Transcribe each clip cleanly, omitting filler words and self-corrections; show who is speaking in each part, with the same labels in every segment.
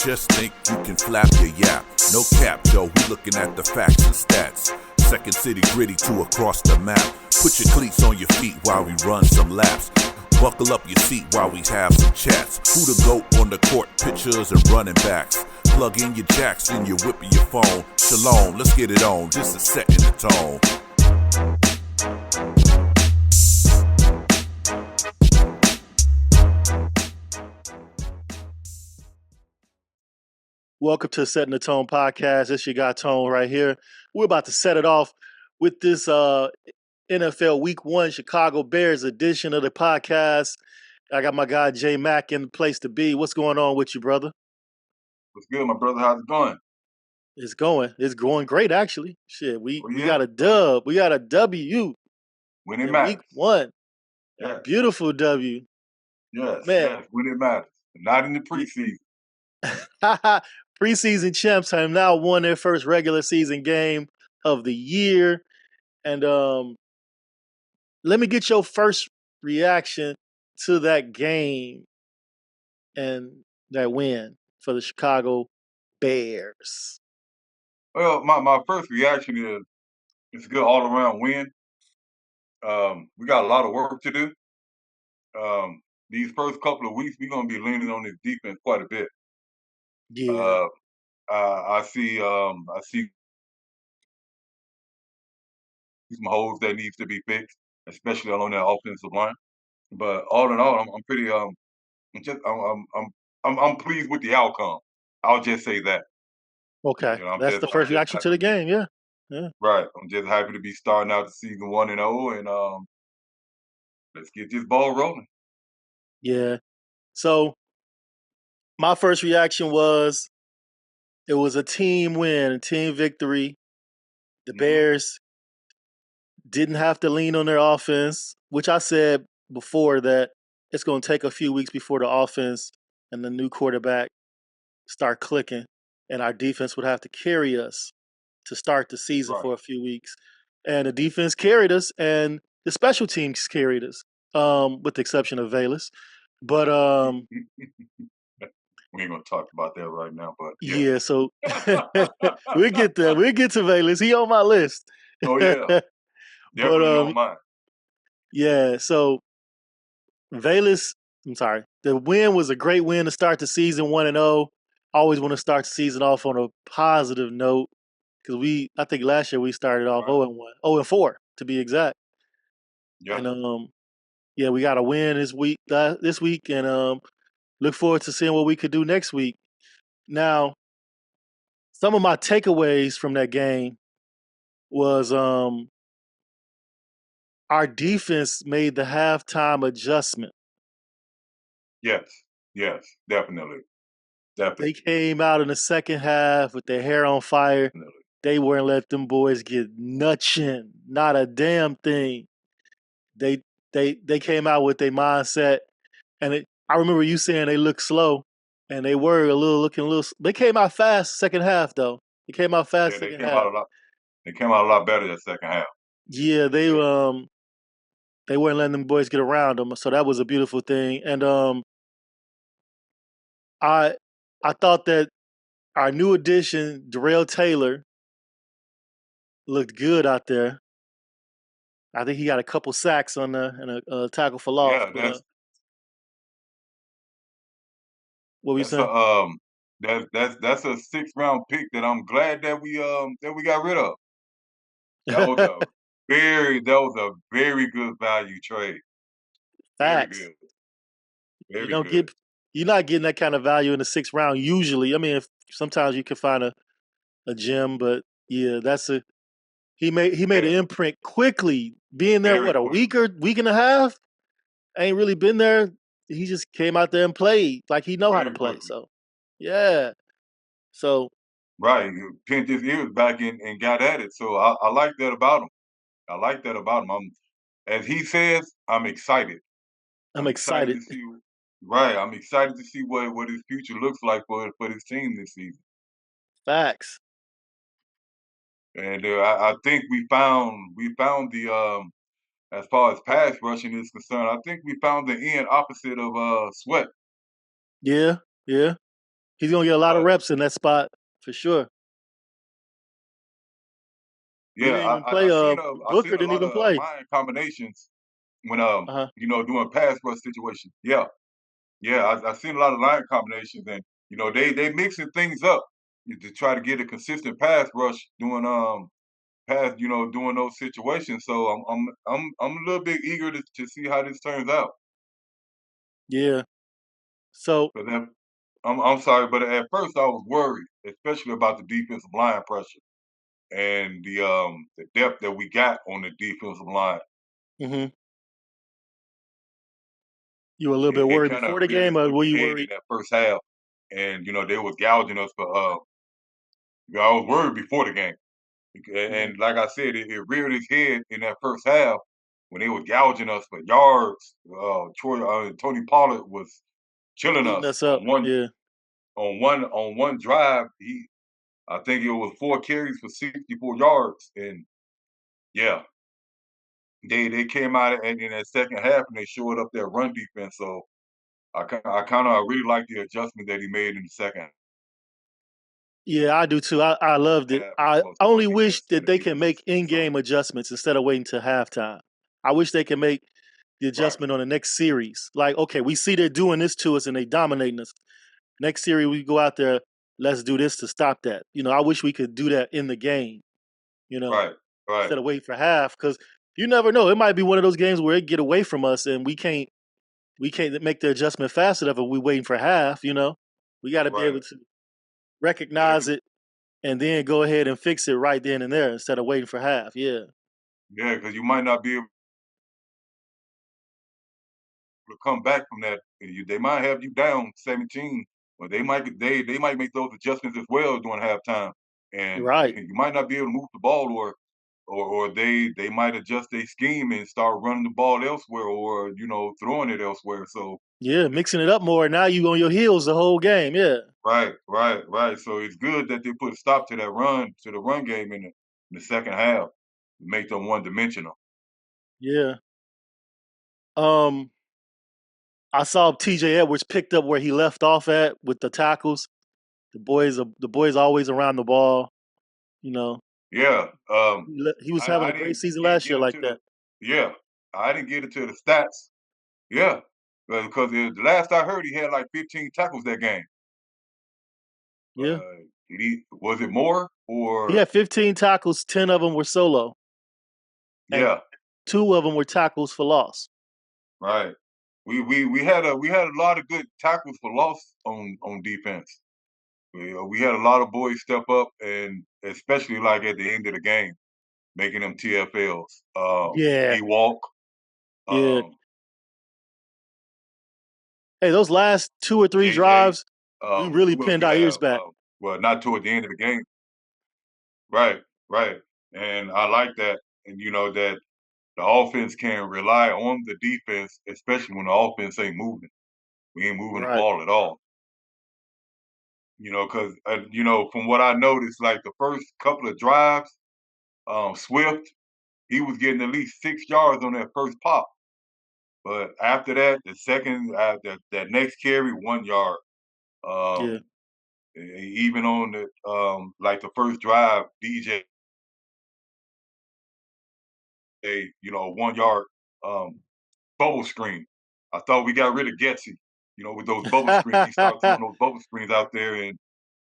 Speaker 1: Just think you can flap your yap. No cap, yo, we looking at the facts and stats. Second city gritty to across the map. Put your cleats on your feet while we run some laps. Buckle up your seat while we have some chats. Who the GOAT on the court, pictures and running backs. Plug in your jacks and you're whipping your phone. Shalom, let's get it on, just a set in the tone.
Speaker 2: Welcome to Setting the Tone podcast. It's your guy Tone right here. We're about to set it off with this NFL Week 1 Chicago Bears edition of the podcast. I got my guy J Mack in the place to be. What's going on with you, brother?
Speaker 3: What's good, my brother? How's it going?
Speaker 2: It's going great, actually. Shit, we
Speaker 3: yeah?
Speaker 2: got a dub. We got a W.
Speaker 3: When it matters.
Speaker 2: Week 1.
Speaker 3: Yes.
Speaker 2: Beautiful W.
Speaker 3: Yes, yes, when it matters. Not in the preseason.
Speaker 2: Preseason champs have now won their first regular season game of the year. And let me get your first reaction to that game and that win for the Chicago Bears.
Speaker 3: Well, my first reaction is it's a good all-around win. We got a lot of work to do. These first couple of weeks, we're going to be leaning on this defense quite a bit.
Speaker 2: Yeah.
Speaker 3: I see some holes that needs to be fixed, especially along that offensive line. But all in all, I'm pretty I'm pleased with the outcome. I'll just say that.
Speaker 2: Okay, you know, that's the first reaction to the game. Yeah.
Speaker 3: Right. I'm just happy to be starting out the season 1-0, and let's get this ball rolling.
Speaker 2: Yeah. So my first reaction was it was a team win, a team victory. The Bears didn't have to lean on their offense, which I said before that it's going to take a few weeks before the offense and the new quarterback start clicking, and our defense would have to carry us to start the season for a few weeks. And the defense carried us, and the special teams carried us, with the exception of Velus. But
Speaker 3: we ain't gonna talk about that right now, but
Speaker 2: yeah, so we'll get there. We'll get to Velus. He on my list.
Speaker 3: Oh yeah. Definitely on mine.
Speaker 2: Yeah, so Velus, the win was a great win to start the season 1-0. Always want to start the season off on a positive note because I think last year we started off 0-1, 0-4 to be exact.
Speaker 3: Yeah.
Speaker 2: And yeah, we got a win this week, and look forward to seeing what we could do next week. Now, some of my takeaways from that game was our defense made the halftime adjustment.
Speaker 3: Yes, definitely.
Speaker 2: They came out in the second half with their hair on fire.
Speaker 3: Definitely.
Speaker 2: They weren't let them boys get nutchin', not a damn thing. They came out with their mindset, and I remember you saying they looked slow, and they were looking a little. They came out fast second half though. They came out fast second half.
Speaker 3: They came out a lot better that second half.
Speaker 2: Yeah, they weren't letting them boys get around them, so that was a beautiful thing. And I thought that our new addition, Darrell Taylor, looked good out there. I think he got a couple sacks on and a tackle for loss.
Speaker 3: Yeah,
Speaker 2: what were you saying?
Speaker 3: That's a 6th round pick that I'm glad that we got rid of. That was a very good value trade.
Speaker 2: Facts.
Speaker 3: Very good.
Speaker 2: You're not getting that kind of value in the 6th round usually. I mean, sometimes you can find a gem, but yeah, he made an imprint quickly. Being there a week and a half, ain't really been there. He just came out there and played like he know how to play. So yeah, so
Speaker 3: right, pinned his ears back and got at it. So I like that about him. As he says, I'm excited.
Speaker 2: I'm excited
Speaker 3: to see. Right, I'm excited to see what his future looks like for his team this season.
Speaker 2: Facts.
Speaker 3: And I think we found the as far as pass rushing is concerned, I think we found the end opposite of Sweat.
Speaker 2: Yeah. He's gonna get a lot of
Speaker 3: But
Speaker 2: reps in that spot for sure. He
Speaker 3: yeah,
Speaker 2: didn't even
Speaker 3: I
Speaker 2: play.
Speaker 3: seen I seen
Speaker 2: Booker
Speaker 3: a
Speaker 2: didn't
Speaker 3: lot
Speaker 2: even
Speaker 3: of
Speaker 2: play.
Speaker 3: line combinations when
Speaker 2: Uh-huh.
Speaker 3: doing pass rush situations. Yeah, yeah, I seen a lot of line combinations, and they mixing things up to try to get a consistent pass rush doing those situations. So I'm a little bit eager to see how this turns out.
Speaker 2: Yeah. So
Speaker 3: But then I'm sorry, but at first I was worried, especially about the defensive line pressure and the depth that we got on the defensive line.
Speaker 2: mhm. You were a little bit
Speaker 3: It
Speaker 2: worried
Speaker 3: kind of
Speaker 2: before the
Speaker 3: reared
Speaker 2: game,
Speaker 3: its
Speaker 2: or were
Speaker 3: ugly
Speaker 2: you
Speaker 3: head in
Speaker 2: worried?
Speaker 3: that first half, and they was gouging us for. I was worried before the game,
Speaker 2: Mhm.
Speaker 3: and like I said, it reared its head in that first half when they were gouging us for yards. Tony Pollard was killing
Speaker 2: Eating
Speaker 3: us
Speaker 2: us up. Yeah.
Speaker 3: on one drive. I think it was 4 carries for 64 yards, and yeah, they came out in that second half and they showed up their run defense. So I really like the adjustment that he made in the second
Speaker 2: Yeah, I do too. I loved it.
Speaker 3: half as
Speaker 2: I
Speaker 3: far as the run
Speaker 2: only wish
Speaker 3: defense and
Speaker 2: that
Speaker 3: the
Speaker 2: they can
Speaker 3: defensive
Speaker 2: make
Speaker 3: is concerned.
Speaker 2: in-game adjustments instead of waiting till halftime. I wish they can make the
Speaker 3: Right,
Speaker 2: adjustment on the next series. Like, okay, we see they're doing this to us and they dominating us. Next series, we go out there. Let's do this to stop that. I wish we could do that in the game. You know,
Speaker 3: right, right,
Speaker 2: instead of waiting for half, because you never know. It might be one of those games where it get away from us and we can't make the adjustment fast enough. If we waiting for half, we got to be
Speaker 3: right.
Speaker 2: able to
Speaker 3: Yeah,
Speaker 2: recognize it and then go ahead and fix it right then and there instead of waiting for half. Yeah.
Speaker 3: yeah, because you might not be able to come back from that. They might have you down 17, but they might make those adjustments as well during halftime, and
Speaker 2: Right.
Speaker 3: you might not be able to move the ball, or they might adjust their scheme and start running the ball elsewhere, or throwing it elsewhere. So
Speaker 2: Yeah. Mixing it up more. Now you on your heels the whole game. Yeah.
Speaker 3: right, right, right. So it's good that they put a stop to the run game in the second half, make them one dimensional.
Speaker 2: Yeah. Um, I saw TJ Edwards picked up where he left off at with the tackles. The boys always around the ball. You know,
Speaker 3: Yeah,
Speaker 2: he was having
Speaker 3: I
Speaker 2: a great
Speaker 3: didn't
Speaker 2: season last
Speaker 3: get
Speaker 2: year like
Speaker 3: into the
Speaker 2: that.
Speaker 3: yeah, I didn't get into the stats. Yeah, because the last I heard, he had like 15 tackles that game.
Speaker 2: Yeah.
Speaker 3: Was it more
Speaker 2: He
Speaker 3: or
Speaker 2: had 15 tackles. 10 of them were solo, and
Speaker 3: yeah,
Speaker 2: 2 of them were tackles for loss.
Speaker 3: right. We had a lot of good tackles for loss on defense. We had a lot of boys step up, and especially like at the end of the game, making them TFLs.
Speaker 2: Yeah.
Speaker 3: D Walk,
Speaker 2: Yeah.
Speaker 3: um,
Speaker 2: Hey, those last 2 or 3
Speaker 3: JJ.
Speaker 2: drives, we really
Speaker 3: Who else
Speaker 2: pinned
Speaker 3: we
Speaker 2: our ears
Speaker 3: have?
Speaker 2: back.
Speaker 3: Well, not toward the end of the game. Right, right. And I like that. And that the offense can rely on the defense, especially when the offense ain't moving. We ain't moving the
Speaker 2: Right.
Speaker 3: ball at all. Because from what I noticed, like the first couple of drives, Swift, he was getting at least 6 yards on that first pop. But after that, the second, that next carry, 1 yard.
Speaker 2: Yeah.
Speaker 3: Um, Even on the like the first drive, DJ, a 1 yard um, bubble screen. I thought we got rid of Getsy, with those bubble screens. He started throwing those bubble screens out there, and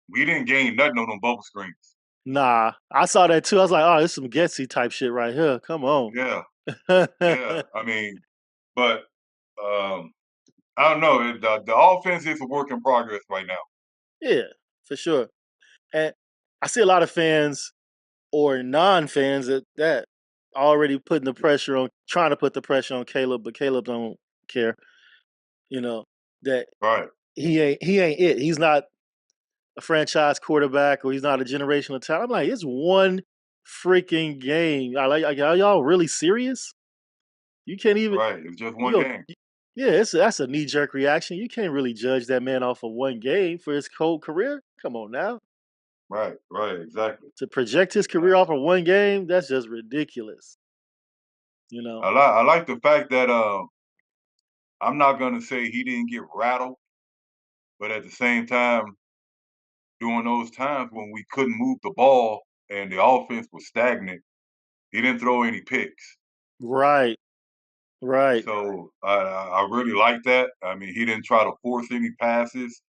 Speaker 3: we didn't gain nothing on them bubble screens.
Speaker 2: Nah, I saw that too. I was like, oh, this is some Getsy type shit right here. Come on.
Speaker 3: Yeah, yeah. I mean, but um, I don't know. The offense is a work in progress right now.
Speaker 2: Yeah, for sure. And I see a lot of fans or non-fans that already putting the pressure on, trying to put the pressure on Caleb, but Caleb don't care. You know that
Speaker 3: Right,
Speaker 2: he ain't it. He's not a franchise quarterback or he's not a generational talent. I'm like, it's one freaking game. Are y'all really serious? You can't even
Speaker 3: right. It's just
Speaker 2: you
Speaker 3: one
Speaker 2: go.
Speaker 3: game.
Speaker 2: Yeah, that's a knee jerk reaction. You can't really judge that man off of one game for his whole career. Come on now.
Speaker 3: Right, right. Exactly.
Speaker 2: To project his career
Speaker 3: Exactly.
Speaker 2: off of one game, that's just ridiculous. You know.
Speaker 3: I like the fact that I'm not gonna say he didn't get rattled, but at the same time. during those times when we couldn't move the ball and the offense was stagnant, he didn't throw any picks.
Speaker 2: Right. Right.
Speaker 3: So I really like that. I mean, he didn't try to force any passes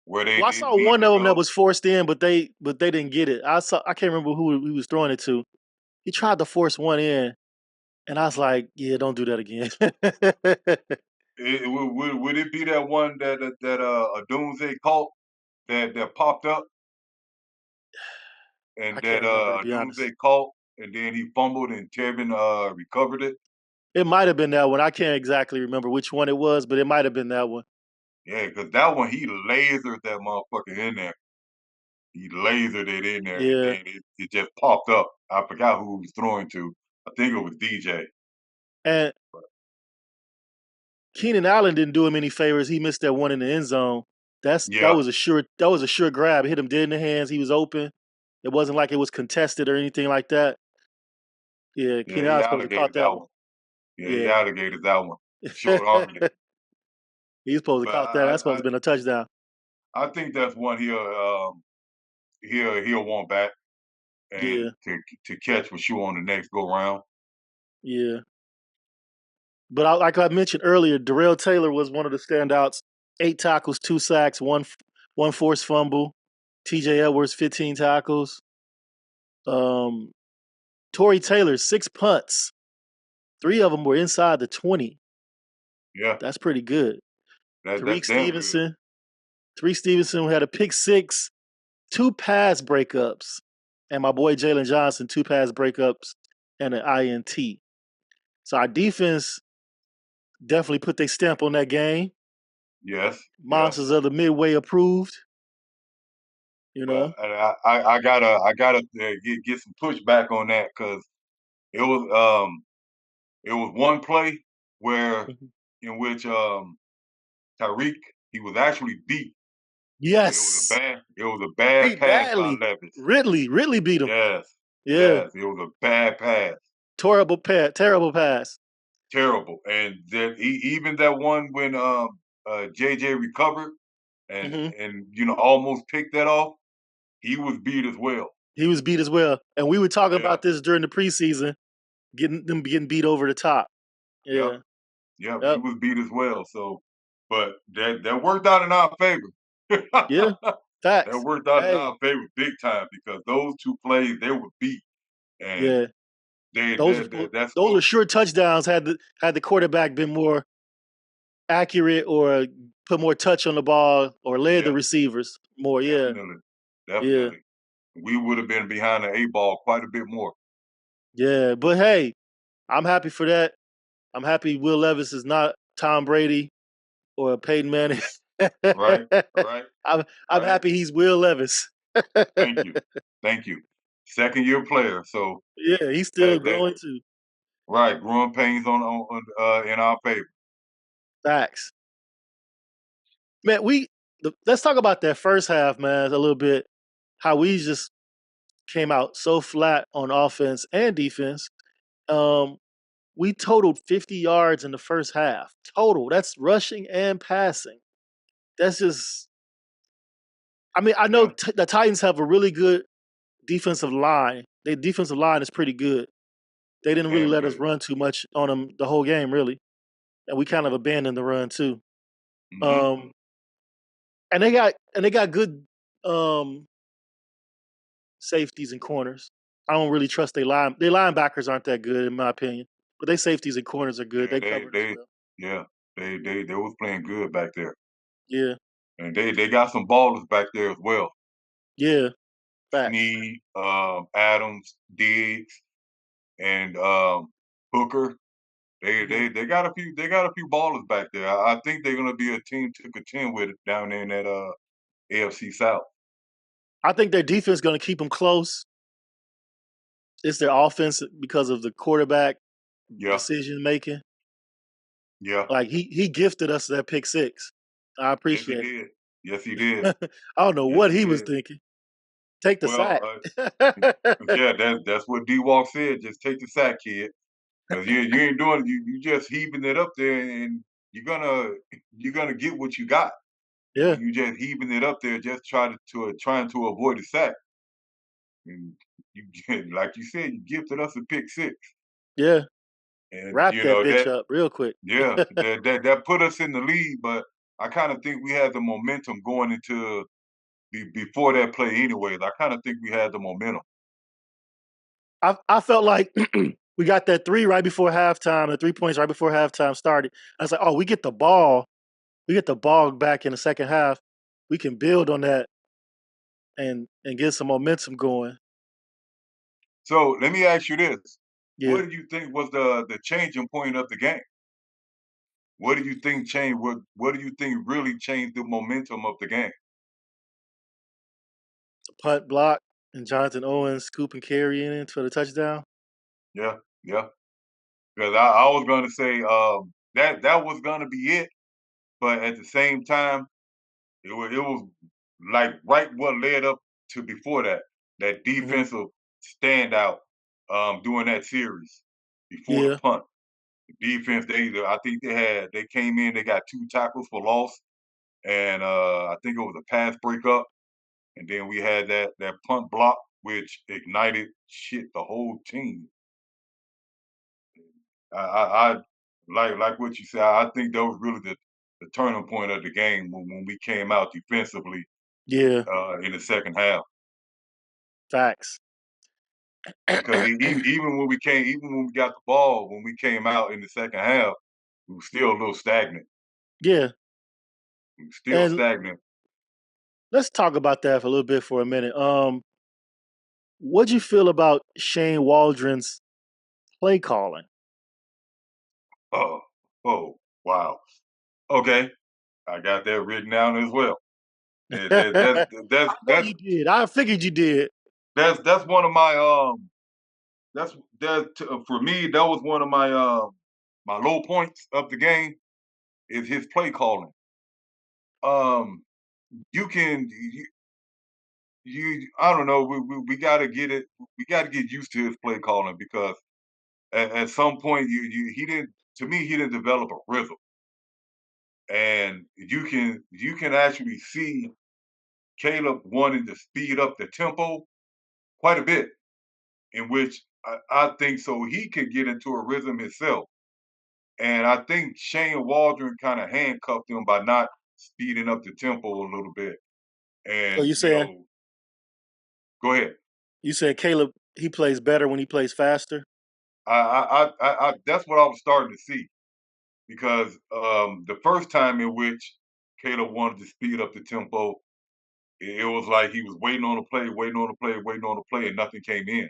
Speaker 3: where they
Speaker 2: Well, I
Speaker 3: didn't
Speaker 2: saw
Speaker 3: need
Speaker 2: one
Speaker 3: to
Speaker 2: of them that
Speaker 3: go.
Speaker 2: was forced in, but they didn't get it. I can't remember who he was throwing it to. He tried to force one in, and I was like, "Yeah, don't do that again."
Speaker 3: Would it be that one that Doomsday caught that popped up
Speaker 2: I
Speaker 3: and
Speaker 2: can't
Speaker 3: that
Speaker 2: remember, to be honest.
Speaker 3: Doomsday caught and then he fumbled and Tevin recovered it?
Speaker 2: It might have been that one. I can't exactly remember which one it was, but it might have been that one.
Speaker 3: Yeah, because that one he lasered that motherfucker in there. He lasered it in there and
Speaker 2: Yeah.
Speaker 3: then it just popped up. I forgot who he was throwing to. I think it was DJ.
Speaker 2: And Keenan Allen didn't do him any favors. He missed that one in the end zone. That
Speaker 3: Yeah,
Speaker 2: was a sure grab. It hit him dead in the hands. He was open. It wasn't like it was contested or anything like that. Yeah,
Speaker 3: yeah,
Speaker 2: Keenan
Speaker 3: he
Speaker 2: Allen supposed to caught
Speaker 3: alligated
Speaker 2: that
Speaker 3: that
Speaker 2: one.
Speaker 3: one. Yeah, he
Speaker 2: Yeah.
Speaker 3: alligated that one. Short armed it.
Speaker 2: He's supposed to
Speaker 3: But
Speaker 2: caught that. That's supposed to have been a touchdown.
Speaker 3: I think that's one he'll want back
Speaker 2: Yeah,
Speaker 3: and to catch for sure on the next go round.
Speaker 2: yeah. But like I mentioned earlier, Darrell Taylor was one of the standouts. 8 tackles, 2 sacks, one forced fumble. T.J. Edwards, 15 tackles. Um, Torrey Taylor, 6 punts. 3 of them were inside the 20.
Speaker 3: Yeah,
Speaker 2: That's pretty good.
Speaker 3: that's
Speaker 2: Tariq
Speaker 3: damn good.
Speaker 2: Stevenson. Tariq Stevenson had a pick 6, 2 pass breakups. And my boy Jalen Johnson, 2 pass breakups and an INT. So our defense definitely put their stamp on that game.
Speaker 3: Yes, yes.
Speaker 2: Monsters of the Midway approved. You
Speaker 3: But
Speaker 2: know.
Speaker 3: I gotta get some pushback on that because it was it was one play where
Speaker 2: Mhm.
Speaker 3: in which Tyreek he was actually beat, but
Speaker 2: Yes,
Speaker 3: it was a bad
Speaker 2: beat
Speaker 3: pass by
Speaker 2: badly.
Speaker 3: Levis.
Speaker 2: Ridley beat him.
Speaker 3: Yes,
Speaker 2: Yeah,
Speaker 3: yes, it was a bad pass.
Speaker 2: terrible pass.
Speaker 3: Terrible. And even that one when JJ recovered
Speaker 2: Hmm.
Speaker 3: and almost picked that off, he was beat as well.
Speaker 2: He was beat as well, and we were talking
Speaker 3: Yeah.
Speaker 2: about this during the preseason, getting beat over the top.
Speaker 3: Yep.
Speaker 2: Yeah,
Speaker 3: Yep. He
Speaker 2: yep,
Speaker 3: was beat as well. So, but that worked out in our favor.
Speaker 2: yeah.
Speaker 3: That
Speaker 2: Facts.
Speaker 3: worked out in
Speaker 2: Hey,
Speaker 3: our favor big time because those two plays they were beat and
Speaker 2: yeah. Those
Speaker 3: that's
Speaker 2: those
Speaker 3: what.
Speaker 2: are sure touchdowns. Had the quarterback been more accurate or put more touch on the ball or led the
Speaker 3: Yeah,
Speaker 2: receivers more. Yeah,
Speaker 3: definitely,
Speaker 2: yeah,
Speaker 3: definitely. We would have been behind the 8 ball quite a bit more.
Speaker 2: yeah. But hey, I'm happy for that. I'm happy Will Levis is not Tom Brady or Peyton Manning.
Speaker 3: Right, right,
Speaker 2: I'm
Speaker 3: right.
Speaker 2: happy he's Will Levis.
Speaker 3: Thank you. Thank you. Second year player. So
Speaker 2: Yeah, he's still
Speaker 3: that
Speaker 2: growing too.
Speaker 3: right, growing pains in our favor.
Speaker 2: Facts. Man, let's talk about that first half, man, a little bit. How we just came out so flat on offense and defense. Um, we totaled 50 yards in the first half. Total. That's rushing and passing. That's just. I mean, I know
Speaker 3: Yeah.
Speaker 2: the Titans have a really good defensive line. Their defensive line is pretty good. They didn't really
Speaker 3: Damn
Speaker 2: let us
Speaker 3: good.
Speaker 2: run too much on them the whole game, really, and we kind of abandoned the run too.
Speaker 3: Hmm.
Speaker 2: Um, and they got good um, safeties and corners. I don't really trust their linebackers aren't that good in my opinion, but their safeties and corners are good.
Speaker 3: Yeah,
Speaker 2: They covered us well.
Speaker 3: yeah, they was playing good back there.
Speaker 2: Yeah,
Speaker 3: And they got some ballers back there as well.
Speaker 2: yeah, facts.
Speaker 3: Sneed, Adams, Diggs, and Hooker.
Speaker 2: Hmm.
Speaker 3: They got a few ballers back there. I think they're gonna be a team to contend with down there in that AFC South.
Speaker 2: I think their defense is going to keep them close. It's their offense because of the quarterback
Speaker 3: Yeah,
Speaker 2: decision making.
Speaker 3: yeah.
Speaker 2: Like he gifted us that pick 6. I
Speaker 3: Yes, he
Speaker 2: appreciate
Speaker 3: did. Yes, he did.
Speaker 2: it. I don't know
Speaker 3: Yes,
Speaker 2: what
Speaker 3: he
Speaker 2: he was
Speaker 3: did.
Speaker 2: thinking. Take the
Speaker 3: Well,
Speaker 2: sack.
Speaker 3: yeah, that's what D Walk said. Just take the sack, kid, because you ain't doing you just heaving it up there, and you're gonna get what you got.
Speaker 2: Yeah.
Speaker 3: when you just heaving it up there, just trying to avoid a sack. And you like you said, you gifted us a pick six,
Speaker 2: Yeah.
Speaker 3: and
Speaker 2: Wrap
Speaker 3: you
Speaker 2: that
Speaker 3: know
Speaker 2: bitch
Speaker 3: that
Speaker 2: up real quick.
Speaker 3: yeah, that put us in the lead. But I kind of think we had the momentum going into before that play, anyways. I kind of think we had the momentum.
Speaker 2: I felt like we got that three right before halftime, the 3 points right before halftime started. I was like, oh, we get the ball. We get the ball back in the second half. We can build on that and get some momentum going.
Speaker 3: So let me ask you this:
Speaker 2: Yeah.
Speaker 3: what do you think was the changing point of the game? What do you think changed? What do you think really changed the momentum of the game?
Speaker 2: Punt block and Jonathan Owens scoop and carry in for the touchdown.
Speaker 3: Yeah, yeah. Because I was going to say that was going to be it, but at the same time, it was like right what led up to before that
Speaker 2: Hmm.
Speaker 3: defensive standout during that series before the
Speaker 2: Yeah.
Speaker 3: punt. The defense, I think they came in, they got 2 tackles for loss, and I think it was a pass breakup, and then we had that punt block which ignited the whole team. I like what you said. I think that was really the turning point of the game when we came out defensively
Speaker 2: Yeah.
Speaker 3: in the second half.
Speaker 2: Facts.
Speaker 3: Because even when we got the ball, when we came out in the second half, we were still a little stagnant.
Speaker 2: Yeah.
Speaker 3: We were still
Speaker 2: And
Speaker 3: stagnant.
Speaker 2: let's talk about that for a little bit for a minute. What'd you feel about Shane Waldron's play calling?
Speaker 3: Oh, oh, wow. Okay, I got that written down as well. That, that,
Speaker 2: I
Speaker 3: that's
Speaker 2: know
Speaker 3: that's
Speaker 2: you did. I figured you did.
Speaker 3: that's one of my for me that was one of my low points of the game is his play calling. Um, you can you I don't know we got to get it we got to get used to his play calling because at some point he didn't to me he didn't develop a rhythm and you can actually see Caleb wanting to speed up the tempo quite a bit in which I think so he could get into a rhythm himself. And I think Shane Waldron kind of handcuffed him by not speeding up the tempo a little bit.
Speaker 2: So
Speaker 3: And
Speaker 2: you saying
Speaker 3: go ahead.
Speaker 2: you saying Caleb he plays better when he plays faster?
Speaker 3: That's what I was starting to see because the first time in which Caleb wanted to speed up the tempo, it was like he was waiting on a play, waiting on a play, waiting on a play, and nothing came in.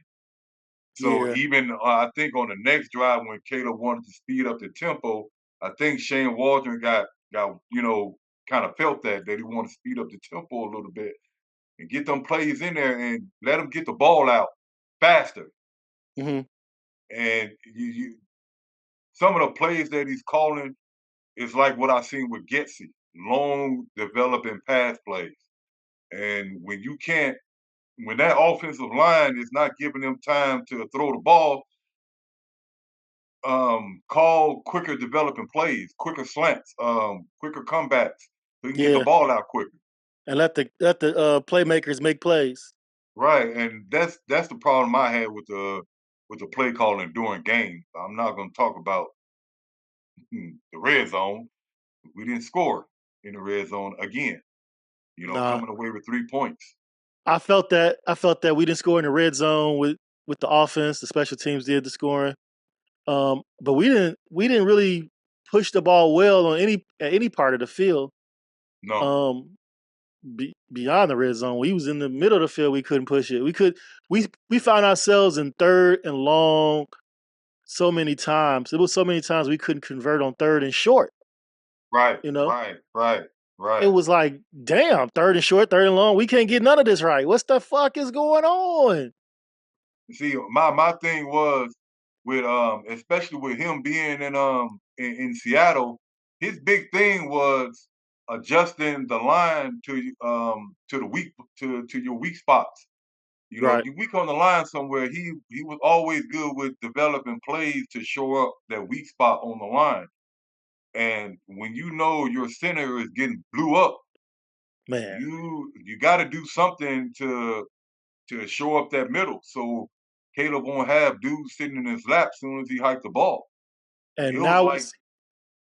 Speaker 3: So
Speaker 2: Yeah.
Speaker 3: even I think on the next drive when Caleb wanted to speed up the tempo, I think Shane Waldron got kind of felt that he wanted to speed up the tempo a little bit and get them plays in there and let them get the ball out faster.
Speaker 2: Hmm.
Speaker 3: And some of the plays that he's calling is like what I seen with Getsy, long developing pass plays. And when that offensive line is not giving them time to throw the ball, call quicker developing plays, quicker slants, quicker comebacks, so you can get the
Speaker 2: Yeah.
Speaker 3: ball out quicker.
Speaker 2: And let the playmakers make plays.
Speaker 3: Right, and that's the problem I had with the play calling during games. I'm not going to talk about the red zone. We didn't score in the red zone again.
Speaker 2: Nah.
Speaker 3: Coming away with 3 points.
Speaker 2: I felt that we didn't score in the red zone with the offense. The special teams did the scoring. But we didn't really push the ball well on any part of the field.
Speaker 3: No,
Speaker 2: Um, beyond the red zone, we was in the middle of the field. We couldn't push it. We found ourselves in third and long so many times. It was so many times we couldn't convert on third and short.
Speaker 3: right,
Speaker 2: You know,
Speaker 3: right, right,
Speaker 2: it
Speaker 3: right.
Speaker 2: was like, damn, third and short, third and long. We can't get none of this right. What's the fuck is going on?
Speaker 3: See, my thing was with especially with him being in Seattle, his big thing was adjusting the line to the to your weak spots.
Speaker 2: Right.
Speaker 3: You weak on the line somewhere. He was always good with developing plays to show up that weak spot on the line. And when you know your center is getting blew up,
Speaker 2: Man.
Speaker 3: You got to do something to show up that middle, so Caleb won't have dudes sitting in his lap as soon as he hiked the ball. It
Speaker 2: And
Speaker 3: was
Speaker 2: now we
Speaker 3: like
Speaker 2: see,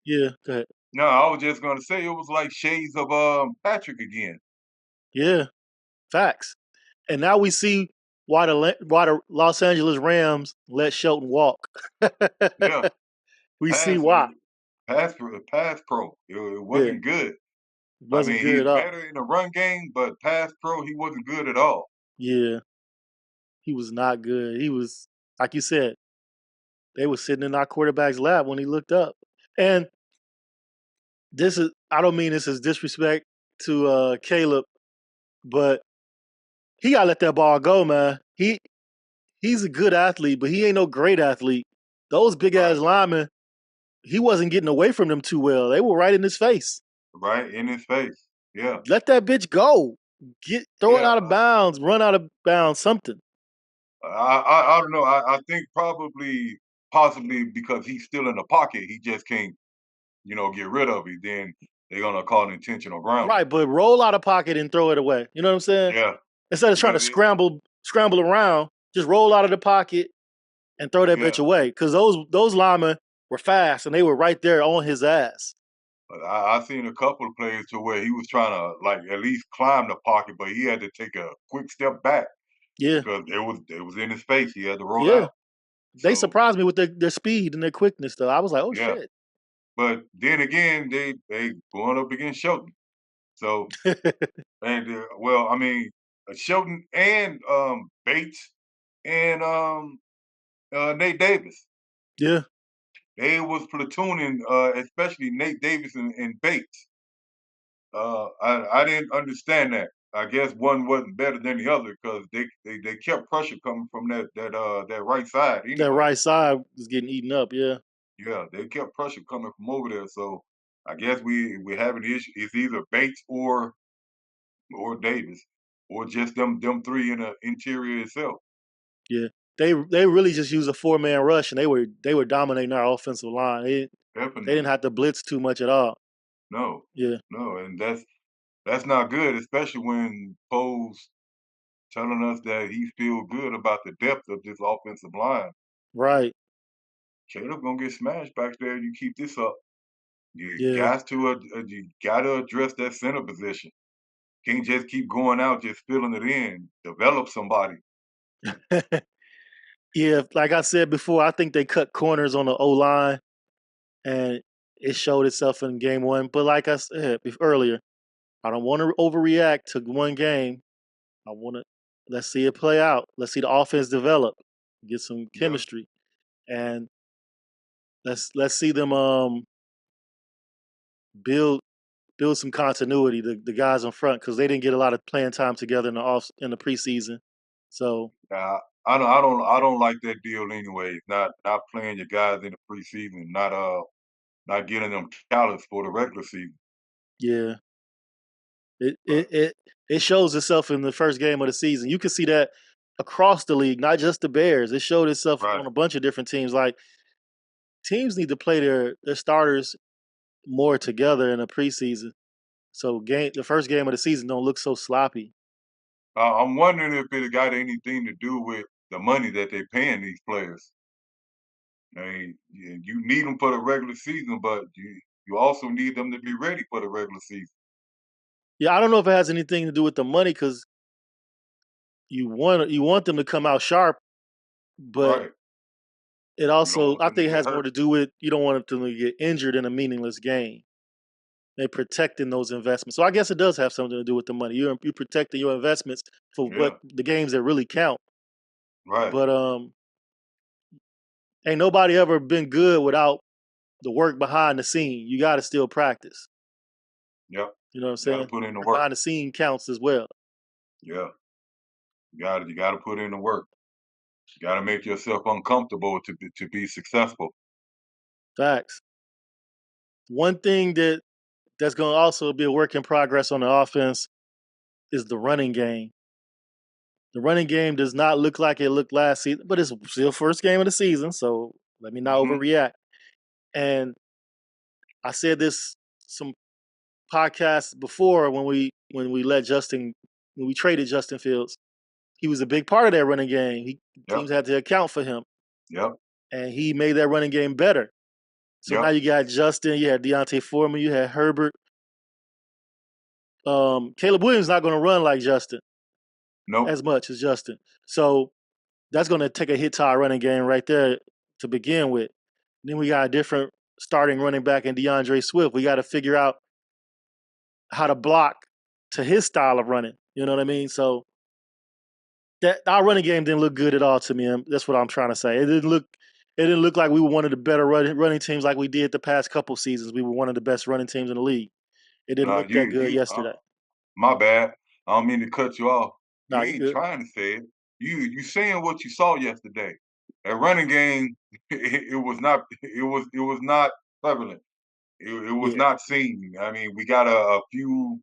Speaker 2: yeah, go ahead.
Speaker 3: no, I was just gonna say it was like shades of Patrick again.
Speaker 2: Yeah, facts. And now we see why the Los Angeles Rams let Shelton walk.
Speaker 3: Yeah,
Speaker 2: We see
Speaker 3: pass
Speaker 2: why.
Speaker 3: pass pro. It
Speaker 2: Yeah,
Speaker 3: wasn't good. I
Speaker 2: wasn't
Speaker 3: mean,
Speaker 2: good
Speaker 3: he's
Speaker 2: at all.
Speaker 3: better in the run game, but pass pro, he wasn't good at all.
Speaker 2: Yeah, he was not good. He was, like you said, they were sitting in our quarterback's lap when he looked up. And this is, I don't mean this as disrespect to Caleb, but he gotta let that ball go, man. He's a good athlete, but he ain't no great athlete. Those big ass
Speaker 3: Right,
Speaker 2: linemen, he wasn't getting away from them too well. They were right in his face.
Speaker 3: right in his face. Yeah,
Speaker 2: Let that bitch go. Throw it
Speaker 3: yeah.
Speaker 2: out of bounds, run out of bounds, something.
Speaker 3: I don't know. I think possibly because he's still in the pocket, he just can't get rid of it. Then they're gonna call intentional grounding.
Speaker 2: Right, but roll out of pocket and throw it away. You know what I'm saying?
Speaker 3: Yeah,
Speaker 2: Instead of trying to
Speaker 3: because
Speaker 2: scramble around, just roll out of the pocket and throw that
Speaker 3: yeah.
Speaker 2: bitch away. Because those linemen were fast and they were right there on his ass.
Speaker 3: But I seen a couple of plays to where he was trying to like at least climb the pocket, but he had to take a quick step back
Speaker 2: Yeah,
Speaker 3: because it was in his face. He had to roll
Speaker 2: yeah.
Speaker 3: out.
Speaker 2: They
Speaker 3: So
Speaker 2: surprised me with their speed and their quickness, though. I was like, oh
Speaker 3: yeah.
Speaker 2: shit.
Speaker 3: But then again, they going up against Shelton. So and well, I mean Shelton and Bates and Nate Davis.
Speaker 2: Yeah,
Speaker 3: They was platooning, especially Nate Davis and Bates. I didn't understand that. I guess one wasn't better than the other because they kept pressure coming from that right side
Speaker 2: that
Speaker 3: anyway.
Speaker 2: right side was getting eaten up. Yeah,
Speaker 3: Yeah, they kept pressure coming from over there. So I guess we having the issue. It's either Bates or Davis or just them three in the interior itself.
Speaker 2: yeah. They really just used a 4-man rush and they were dominating our offensive line. They didn't
Speaker 3: Definitely.
Speaker 2: have to blitz too much at all.
Speaker 3: No,
Speaker 2: Yeah,
Speaker 3: no, and that's not good, especially when Poe's telling us that he feel good about the depth of this offensive line.
Speaker 2: right.
Speaker 3: Caleb gonna get smashed back there. You keep this up.
Speaker 2: Yeah.
Speaker 3: You got to address that center position. Can't just keep going out just filling it in. Develop somebody.
Speaker 2: Yeah, like I said before, I think they cut corners on the O line, and it showed itself in game one. But like I said earlier, I don't want to overreact to one game. I want to let's see it play out. Let's see the offense develop, get some
Speaker 3: Yeah,
Speaker 2: chemistry, and let's see them build some continuity. The guys in front because they didn't get a lot of playing time together in the preseason. So
Speaker 3: uh, I don't like that deal anyway. Not playing your guys in the preseason. Not getting them callous for the regular season.
Speaker 2: yeah, it
Speaker 3: But
Speaker 2: it it it shows itself in the first game of the season. You can see that across the league, not just the Bears. It showed itself
Speaker 3: right.
Speaker 2: on a bunch of different teams. Like teams need to play their starters more together in the preseason. So the first game of the season don't look so sloppy.
Speaker 3: I'm wondering if it got anything to do with the money that they're paying these players. I mean, you need them for the regular season, but you also need them to be ready for the regular season.
Speaker 2: Yeah, I don't know if it has anything to do with the money because you want them to come out sharp, but
Speaker 3: Right.
Speaker 2: it
Speaker 3: You don't
Speaker 2: also
Speaker 3: want
Speaker 2: I
Speaker 3: them to
Speaker 2: think it
Speaker 3: get
Speaker 2: has more
Speaker 3: hurt.
Speaker 2: to do with you don't want them to get injured in a meaningless game. They're protecting those investments. So I guess it does have something to do with the money. You're protecting your investments for what
Speaker 3: Yeah.
Speaker 2: the games that really count.
Speaker 3: Right.
Speaker 2: But ain't nobody ever been good without the work behind the scene. You got to still practice.
Speaker 3: Yep.
Speaker 2: You know what I'm
Speaker 3: You got to
Speaker 2: saying?
Speaker 3: put in the
Speaker 2: Work
Speaker 3: work.
Speaker 2: behind the scene counts as well.
Speaker 3: Yeah. You got to put in the work. You got to make yourself uncomfortable to be successful.
Speaker 2: Facts. One thing that's going to also be a work in progress on the offense is the running game. The running game does not look like it looked last season, but it's still first game of the season, so let me not
Speaker 3: Hmm.
Speaker 2: overreact. And I said this some podcasts before when we when we traded Justin Fields. He was a big part of that running game.
Speaker 3: Yep.
Speaker 2: Teams had to account for him,
Speaker 3: Yep.
Speaker 2: and he made that running game better. So
Speaker 3: Yep.
Speaker 2: now you got Justin, you had Deontay Foreman, you had Herbert. Caleb Williams not going to run like Justin
Speaker 3: Nope.
Speaker 2: as much as Justin. So that's going to take a hit to our running game right there to begin with. Then we got a different starting running back in DeAndre Swift. We got to figure out how to block to his style of running. You know what I mean? So that our running game didn't look good at all to me. That's what I'm trying to say. It didn't look like we were one of the better running teams like we did the past couple seasons. We were one of the best running teams in the league. It didn't look that good yesterday.
Speaker 3: My bad. I don't mean to cut you off.
Speaker 2: No,
Speaker 3: You
Speaker 2: you
Speaker 3: ain't
Speaker 2: good.
Speaker 3: trying to say it. You saying what you saw yesterday. That running game, it was not prevalent. It was
Speaker 2: Yeah.
Speaker 3: not seen. I mean, we got a few,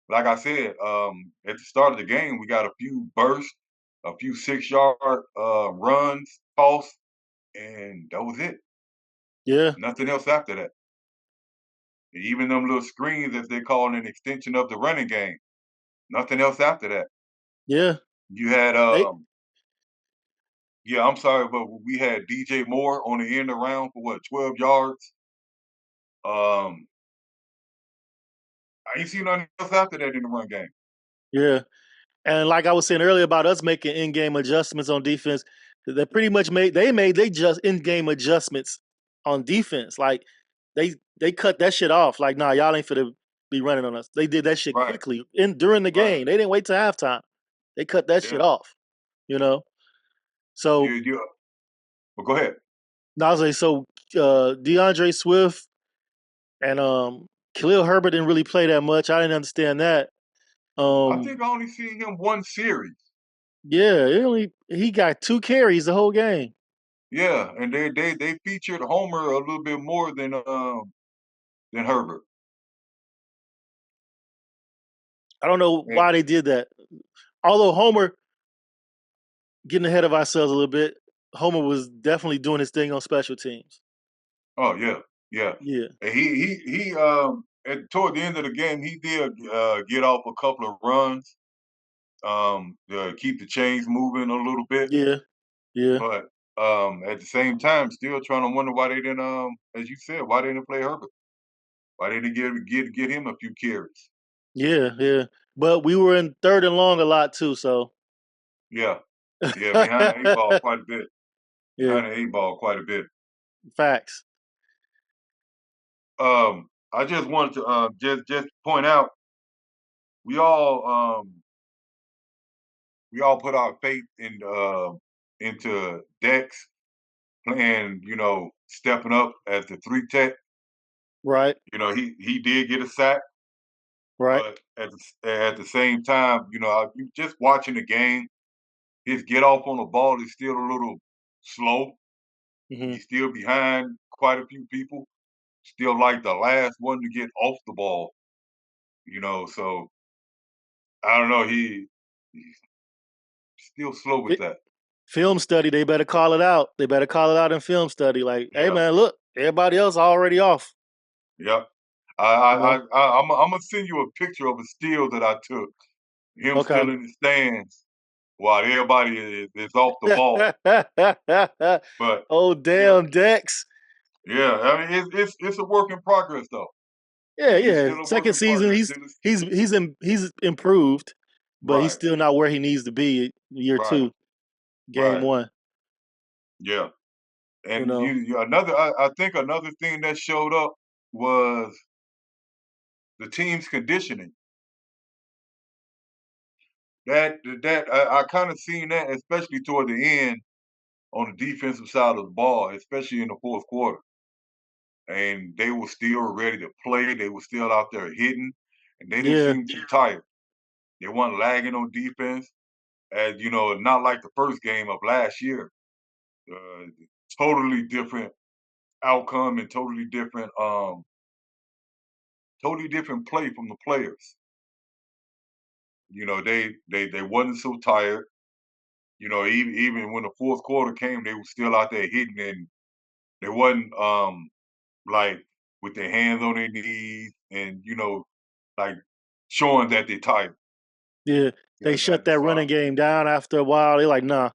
Speaker 3: like I said, at the start of the game, we got a few bursts, a few 6-yard runs, toss, and that was it.
Speaker 2: Yeah.
Speaker 3: Nothing else after that. Even them little screens, as they call an extension of the running game. Nothing else after that.
Speaker 2: Yeah.
Speaker 3: You had
Speaker 2: They,
Speaker 3: yeah, I'm sorry, but we had DJ Moore on the end around for what, 12 yards. I ain't seen nothing else after that in the run game.
Speaker 2: yeah. And like I was saying earlier about us making in-game adjustments on defense, they pretty much made they just in-game adjustments on defense. Like they cut that shit off. Like, nah, y'all ain't finna be running on us. They did that shit
Speaker 3: Right,
Speaker 2: quickly during the
Speaker 3: right.
Speaker 2: game. They didn't wait till halftime. They cut that shit
Speaker 3: Yeah.
Speaker 2: off. You know? So
Speaker 3: Well, go ahead.
Speaker 2: now I was like, so DeAndre Swift and Khalil Herbert didn't really play that much. I didn't understand that.
Speaker 3: I think I only seen him one series.
Speaker 2: Yeah, he got 2 carries the whole game.
Speaker 3: Yeah, and they featured Homer a little bit more than Herbert.
Speaker 2: I don't know
Speaker 3: And,
Speaker 2: why they did that. Although Homer, getting ahead of ourselves a little bit, Homer was definitely doing his thing on special teams.
Speaker 3: oh yeah, yeah.
Speaker 2: Yeah,
Speaker 3: And toward the end of the game, he did get off a couple of runs to keep the chains moving a little bit.
Speaker 2: yeah, yeah,
Speaker 3: But at the same time, still trying to wonder why they didn't, as you said, why they didn't play Herbert? Why they didn't get him a few carries?
Speaker 2: yeah, yeah. But we were in 3rd and long a lot too, so
Speaker 3: Yeah, yeah, behind the eight ball quite a bit.
Speaker 2: yeah,
Speaker 3: Behind the eight ball quite a bit.
Speaker 2: facts.
Speaker 3: I just wanted to just point out we all put our faith into Dex playing, stepping up as the 3 tech.
Speaker 2: Right,
Speaker 3: He did get a sack,
Speaker 2: right.
Speaker 3: but at the same time, just watching the game, his get off on the ball is still a little slow.
Speaker 2: Hmm.
Speaker 3: He's still behind quite a few people. Still like the last one to get off the ball. So I don't know. He's still slow with that.
Speaker 2: Film study, they better call it out. They better call it out in film study. Like, hey
Speaker 3: Yeah,
Speaker 2: man, look, everybody else already off.
Speaker 3: yeah.
Speaker 2: You know?
Speaker 3: I'm gonna send you a picture of a steal that I took. Him
Speaker 2: Okay.
Speaker 3: still in the stands while everybody is off the ball. But
Speaker 2: Oh
Speaker 3: yeah,
Speaker 2: damn, Dex.
Speaker 3: yeah. I mean, it's a work in progress though.
Speaker 2: Yeah,
Speaker 3: He's
Speaker 2: yeah.
Speaker 3: still a work
Speaker 2: Second
Speaker 3: in
Speaker 2: season,
Speaker 3: progress.
Speaker 2: he's improved, but he's
Speaker 3: Right,
Speaker 2: still not where he needs to be year
Speaker 3: right,
Speaker 2: 2, game
Speaker 3: right.
Speaker 2: 1.
Speaker 3: Yeah.
Speaker 2: You
Speaker 3: And
Speaker 2: know.
Speaker 3: I think another thing that showed up was the team's conditioning. I kind of seen that, especially toward the end on the defensive side of the ball, especially in the fourth quarter. And they were still ready to play. They were still out there hitting, and they didn't
Speaker 2: Yeah,
Speaker 3: seem too tired. They weren't lagging on defense, as not like the first game of last year. Uh, Totally different outcome and totally different play from the players. They wasn't so tired. Even when the fourth quarter came, they were still out there hitting, and they wasn't like with their hands on their knees and like showing that they're tired.
Speaker 2: Yeah, they shut that running game down after a while. They're like, nah,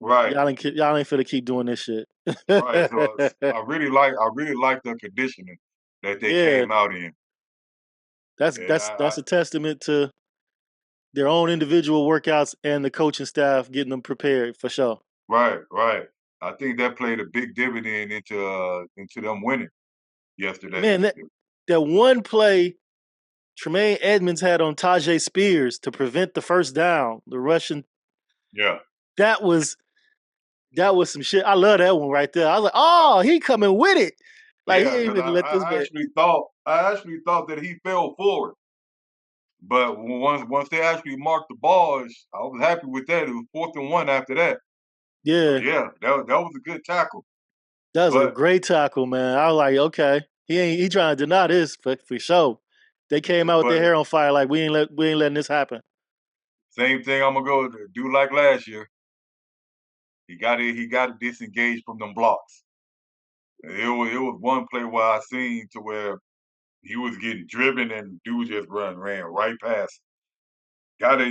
Speaker 3: Right,
Speaker 2: y'all ain't finna keep doing this shit.
Speaker 3: right. So I really like the conditioning that they
Speaker 2: Yeah,
Speaker 3: came out in.
Speaker 2: that's
Speaker 3: And
Speaker 2: that's that's a testament to their own individual workouts and the coaching staff getting them prepared for sure.
Speaker 3: right. I think that played a big dividend into them winning yesterday.
Speaker 2: Man, that one play Tremaine Edmonds had on Tajay Spears to prevent the first down, the Russian,
Speaker 3: Yeah,
Speaker 2: that was some shit. I love that one right there. I was like,
Speaker 3: uh,
Speaker 2: oh, he coming with it. Like he
Speaker 3: yeah.
Speaker 2: ain't
Speaker 3: Because
Speaker 2: even let this
Speaker 3: I
Speaker 2: man.
Speaker 3: actually thought that he fell forward, but once they actually marked the ball, I was happy with that. It was 4th and 1 after that. So
Speaker 2: Yeah,
Speaker 3: yeah, that was a good tackle.
Speaker 2: that was a
Speaker 3: But
Speaker 2: great tackle, man. I was like, okay, he trying to deny this for sure. They came out with their
Speaker 3: but
Speaker 2: hair on fire, like we ain't letting this happen.
Speaker 3: same thing. I'm gonna go do like last year. He got to disengage from them blocks. It was one play where I seen to where he was getting driven and dude just ran right past. Gotta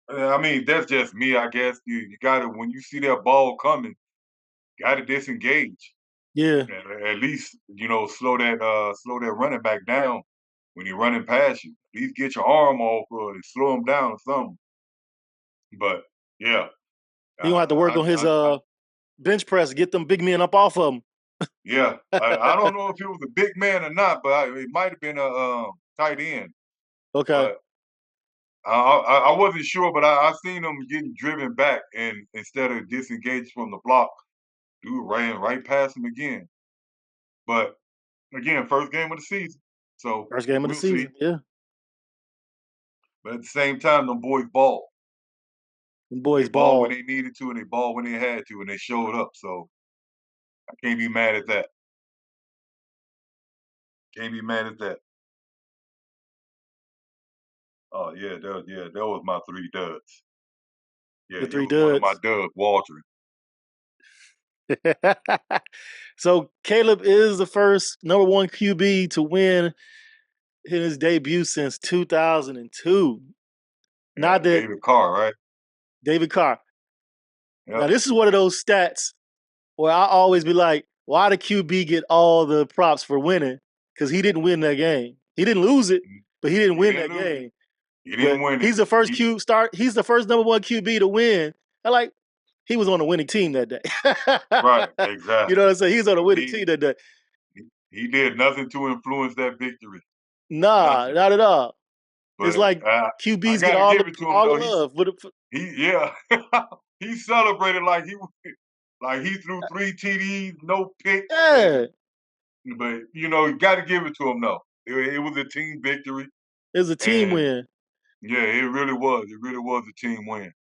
Speaker 3: I mean that's just me, I guess. You gotta when you see that ball coming, gotta disengage.
Speaker 2: Yeah,
Speaker 3: At least, slow that running back down when he's running past you. At least get your arm off or slow him down or something. But yeah,
Speaker 2: he gonna have to work on his
Speaker 3: I
Speaker 2: bench press, get them big men up off of him.
Speaker 3: yeah, I don't know if he was a big man or not, but it might have been a tight end.
Speaker 2: Okay.
Speaker 3: But I wasn't sure, but I seen him getting driven back, and instead of disengaged from the block, dude ran right past him again. But again, first game of the season, so
Speaker 2: First game of the
Speaker 3: we'll see.
Speaker 2: season. Yeah.
Speaker 3: But at the same time, them boys ball.
Speaker 2: Them
Speaker 3: They
Speaker 2: boys
Speaker 3: ball when
Speaker 2: ball.
Speaker 3: they needed to, and they ball when they had to, and they showed up. So I can't be mad at that. Can't be mad at that. Oh that was my 3 duds. Yeah,
Speaker 2: The
Speaker 3: it
Speaker 2: three
Speaker 3: was one of my
Speaker 2: duds.
Speaker 3: duds, Walter.
Speaker 2: So Caleb is the first number one QB to win in his debut since 2002.
Speaker 3: Yeah,
Speaker 2: Not that
Speaker 3: David Carr, right?
Speaker 2: David Carr. Now
Speaker 3: Yep.
Speaker 2: this is one of those stats where I always be like, why the QB get all the props for winning? Because he didn't win that game. He didn't lose it, but he didn't
Speaker 3: He
Speaker 2: win
Speaker 3: didn't
Speaker 2: that
Speaker 3: lose it.
Speaker 2: game.
Speaker 3: He
Speaker 2: But
Speaker 3: didn't win it.
Speaker 2: he's the first He's the first number one QB to win. I like he was on a winning team that day.
Speaker 3: Right,
Speaker 2: You know
Speaker 3: exactly.
Speaker 2: what I'm saying? He's on a winning
Speaker 3: He
Speaker 2: team that day.
Speaker 3: he did nothing to influence that victory.
Speaker 2: Nah,
Speaker 3: Nothing.
Speaker 2: not at all. It's
Speaker 3: But
Speaker 2: like
Speaker 3: I
Speaker 2: QBs get
Speaker 3: got to give it to him
Speaker 2: all the
Speaker 3: though.
Speaker 2: love.
Speaker 3: Yeah, he celebrated like he threw 3 TDs, no picks,
Speaker 2: Yeah,
Speaker 3: and but you got to give it to him though. It was a team victory,
Speaker 2: it was a team
Speaker 3: and
Speaker 2: win.
Speaker 3: yeah, it really was. It really was a team win,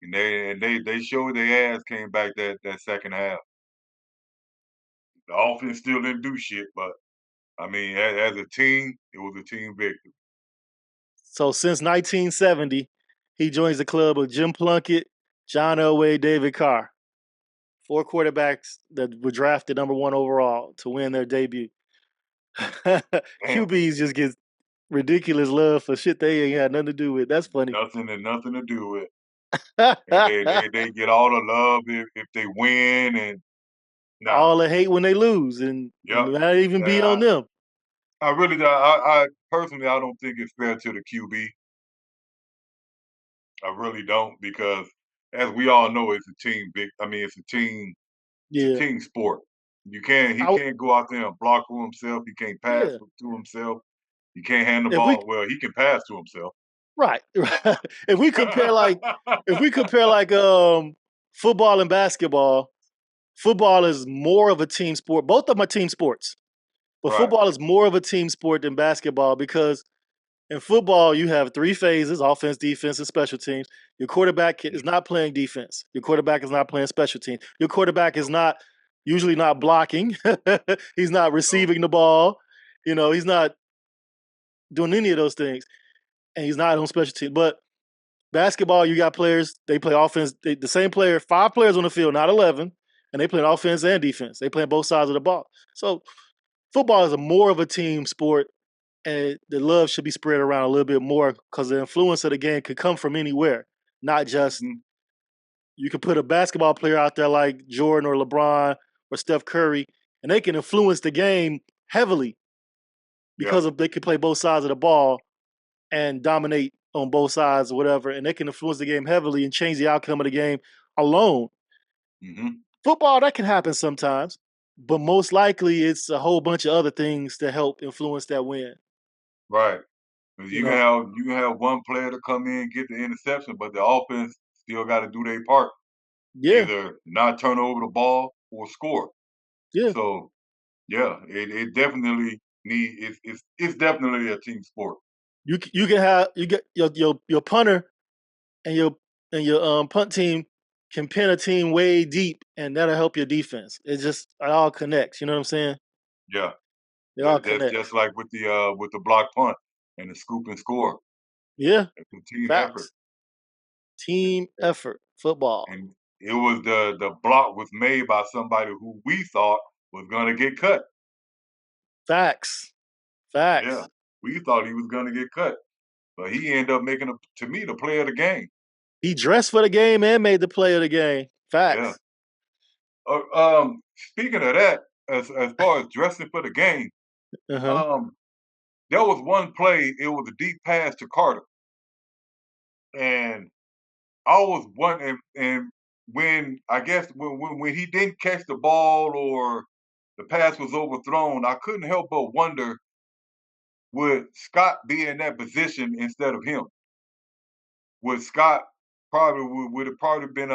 Speaker 3: and they showed their ass came back that second half. The offense still didn't do shit, but I mean, as a team, it was a team victory.
Speaker 2: So since 1970, he joins the club of Jim Plunkett, John Elway, David Carr. 4 quarterbacks that were drafted number one overall to win their debut.
Speaker 3: Damn,
Speaker 2: QBs just get ridiculous love for shit they ain't had nothing to do with. That's funny.
Speaker 3: nothing to do with. And they get all the love if they win, and nah,
Speaker 2: All the hate when they lose, and
Speaker 3: yep.
Speaker 2: not even be on
Speaker 3: I,
Speaker 2: them.
Speaker 3: I really, I personally, I don't think it's fair to the QB. I really don't, because as we all know, it's a team big. I mean, it's a
Speaker 2: Yeah,
Speaker 3: team sport. He
Speaker 2: I,
Speaker 3: can't go out there and block for himself. He can't pass
Speaker 2: yeah.
Speaker 3: to himself. He can't hand the
Speaker 2: If we
Speaker 3: ball. Well, he can pass to himself.
Speaker 2: right, right. If we compare like football and basketball, football is more of a team sport. Both of them are team sports, but
Speaker 3: Right.
Speaker 2: football is more of a team sport than basketball because in football you have 3 phases: offense, defense, and special teams. Your quarterback is not playing defense. Your quarterback is not playing special teams. Your quarterback is
Speaker 3: No,
Speaker 2: not usually not blocking. He's not
Speaker 3: no,
Speaker 2: receiving the ball. He's not doing any of those things, and he's not on special teams. But basketball, you got players. They play offense. The same player, 5 players on the field, not 11, and they play offense and defense. They play both sides of the ball. So football is more of a team sport and the love should be spread around a little bit more because the influence of the game could come from anywhere, not just
Speaker 3: Mhm.
Speaker 2: you can put a basketball player out there like Jordan or LeBron or Steph Curry, and they can influence the game heavily
Speaker 3: Yeah.
Speaker 2: because of they can play both sides of the ball and dominate on both sides or whatever, and they can influence the game heavily and change the outcome of the game alone.
Speaker 3: Hmm.
Speaker 2: Football, that can happen sometimes, but most likely it's a whole bunch of other things that help influence that win.
Speaker 3: Right. 'Cause
Speaker 2: You
Speaker 3: you can
Speaker 2: know?
Speaker 3: have one player to come in, get the interception, but the offense still got to do their part,
Speaker 2: Yeah,
Speaker 3: either not turn over the ball or score.
Speaker 2: yeah.
Speaker 3: So yeah, it definitely it's definitely a team sport.
Speaker 2: You can have you get your punter and your punt team can pin a team way deep, and that'll help your defense. It all connects. You know what I'm saying?
Speaker 3: Yeah,
Speaker 2: It all
Speaker 3: that's just
Speaker 2: connects.
Speaker 3: like with the block punt and the scoop and score.
Speaker 2: Yeah,
Speaker 3: It's a team effort,
Speaker 2: facts. Team effort, football.
Speaker 3: and it was the block was made by somebody who we thought was gonna get cut.
Speaker 2: Facts.
Speaker 3: Yeah,
Speaker 2: Facts.
Speaker 3: we thought he was gonna get cut, but he ended up making to me the play of the game.
Speaker 2: He dressed for the game and made the play of the game.
Speaker 3: Yeah.
Speaker 2: Facts.
Speaker 3: Speaking of that, as far as dressing for the game,
Speaker 2: Uh huh.
Speaker 3: um, there was one play. It was a deep pass to Carter, and I was wondering, and when I guess when he didn't catch the ball or the pass was overthrown, I couldn't help but wonder would Scott be in that position instead of him? Would Scott probably would it probably been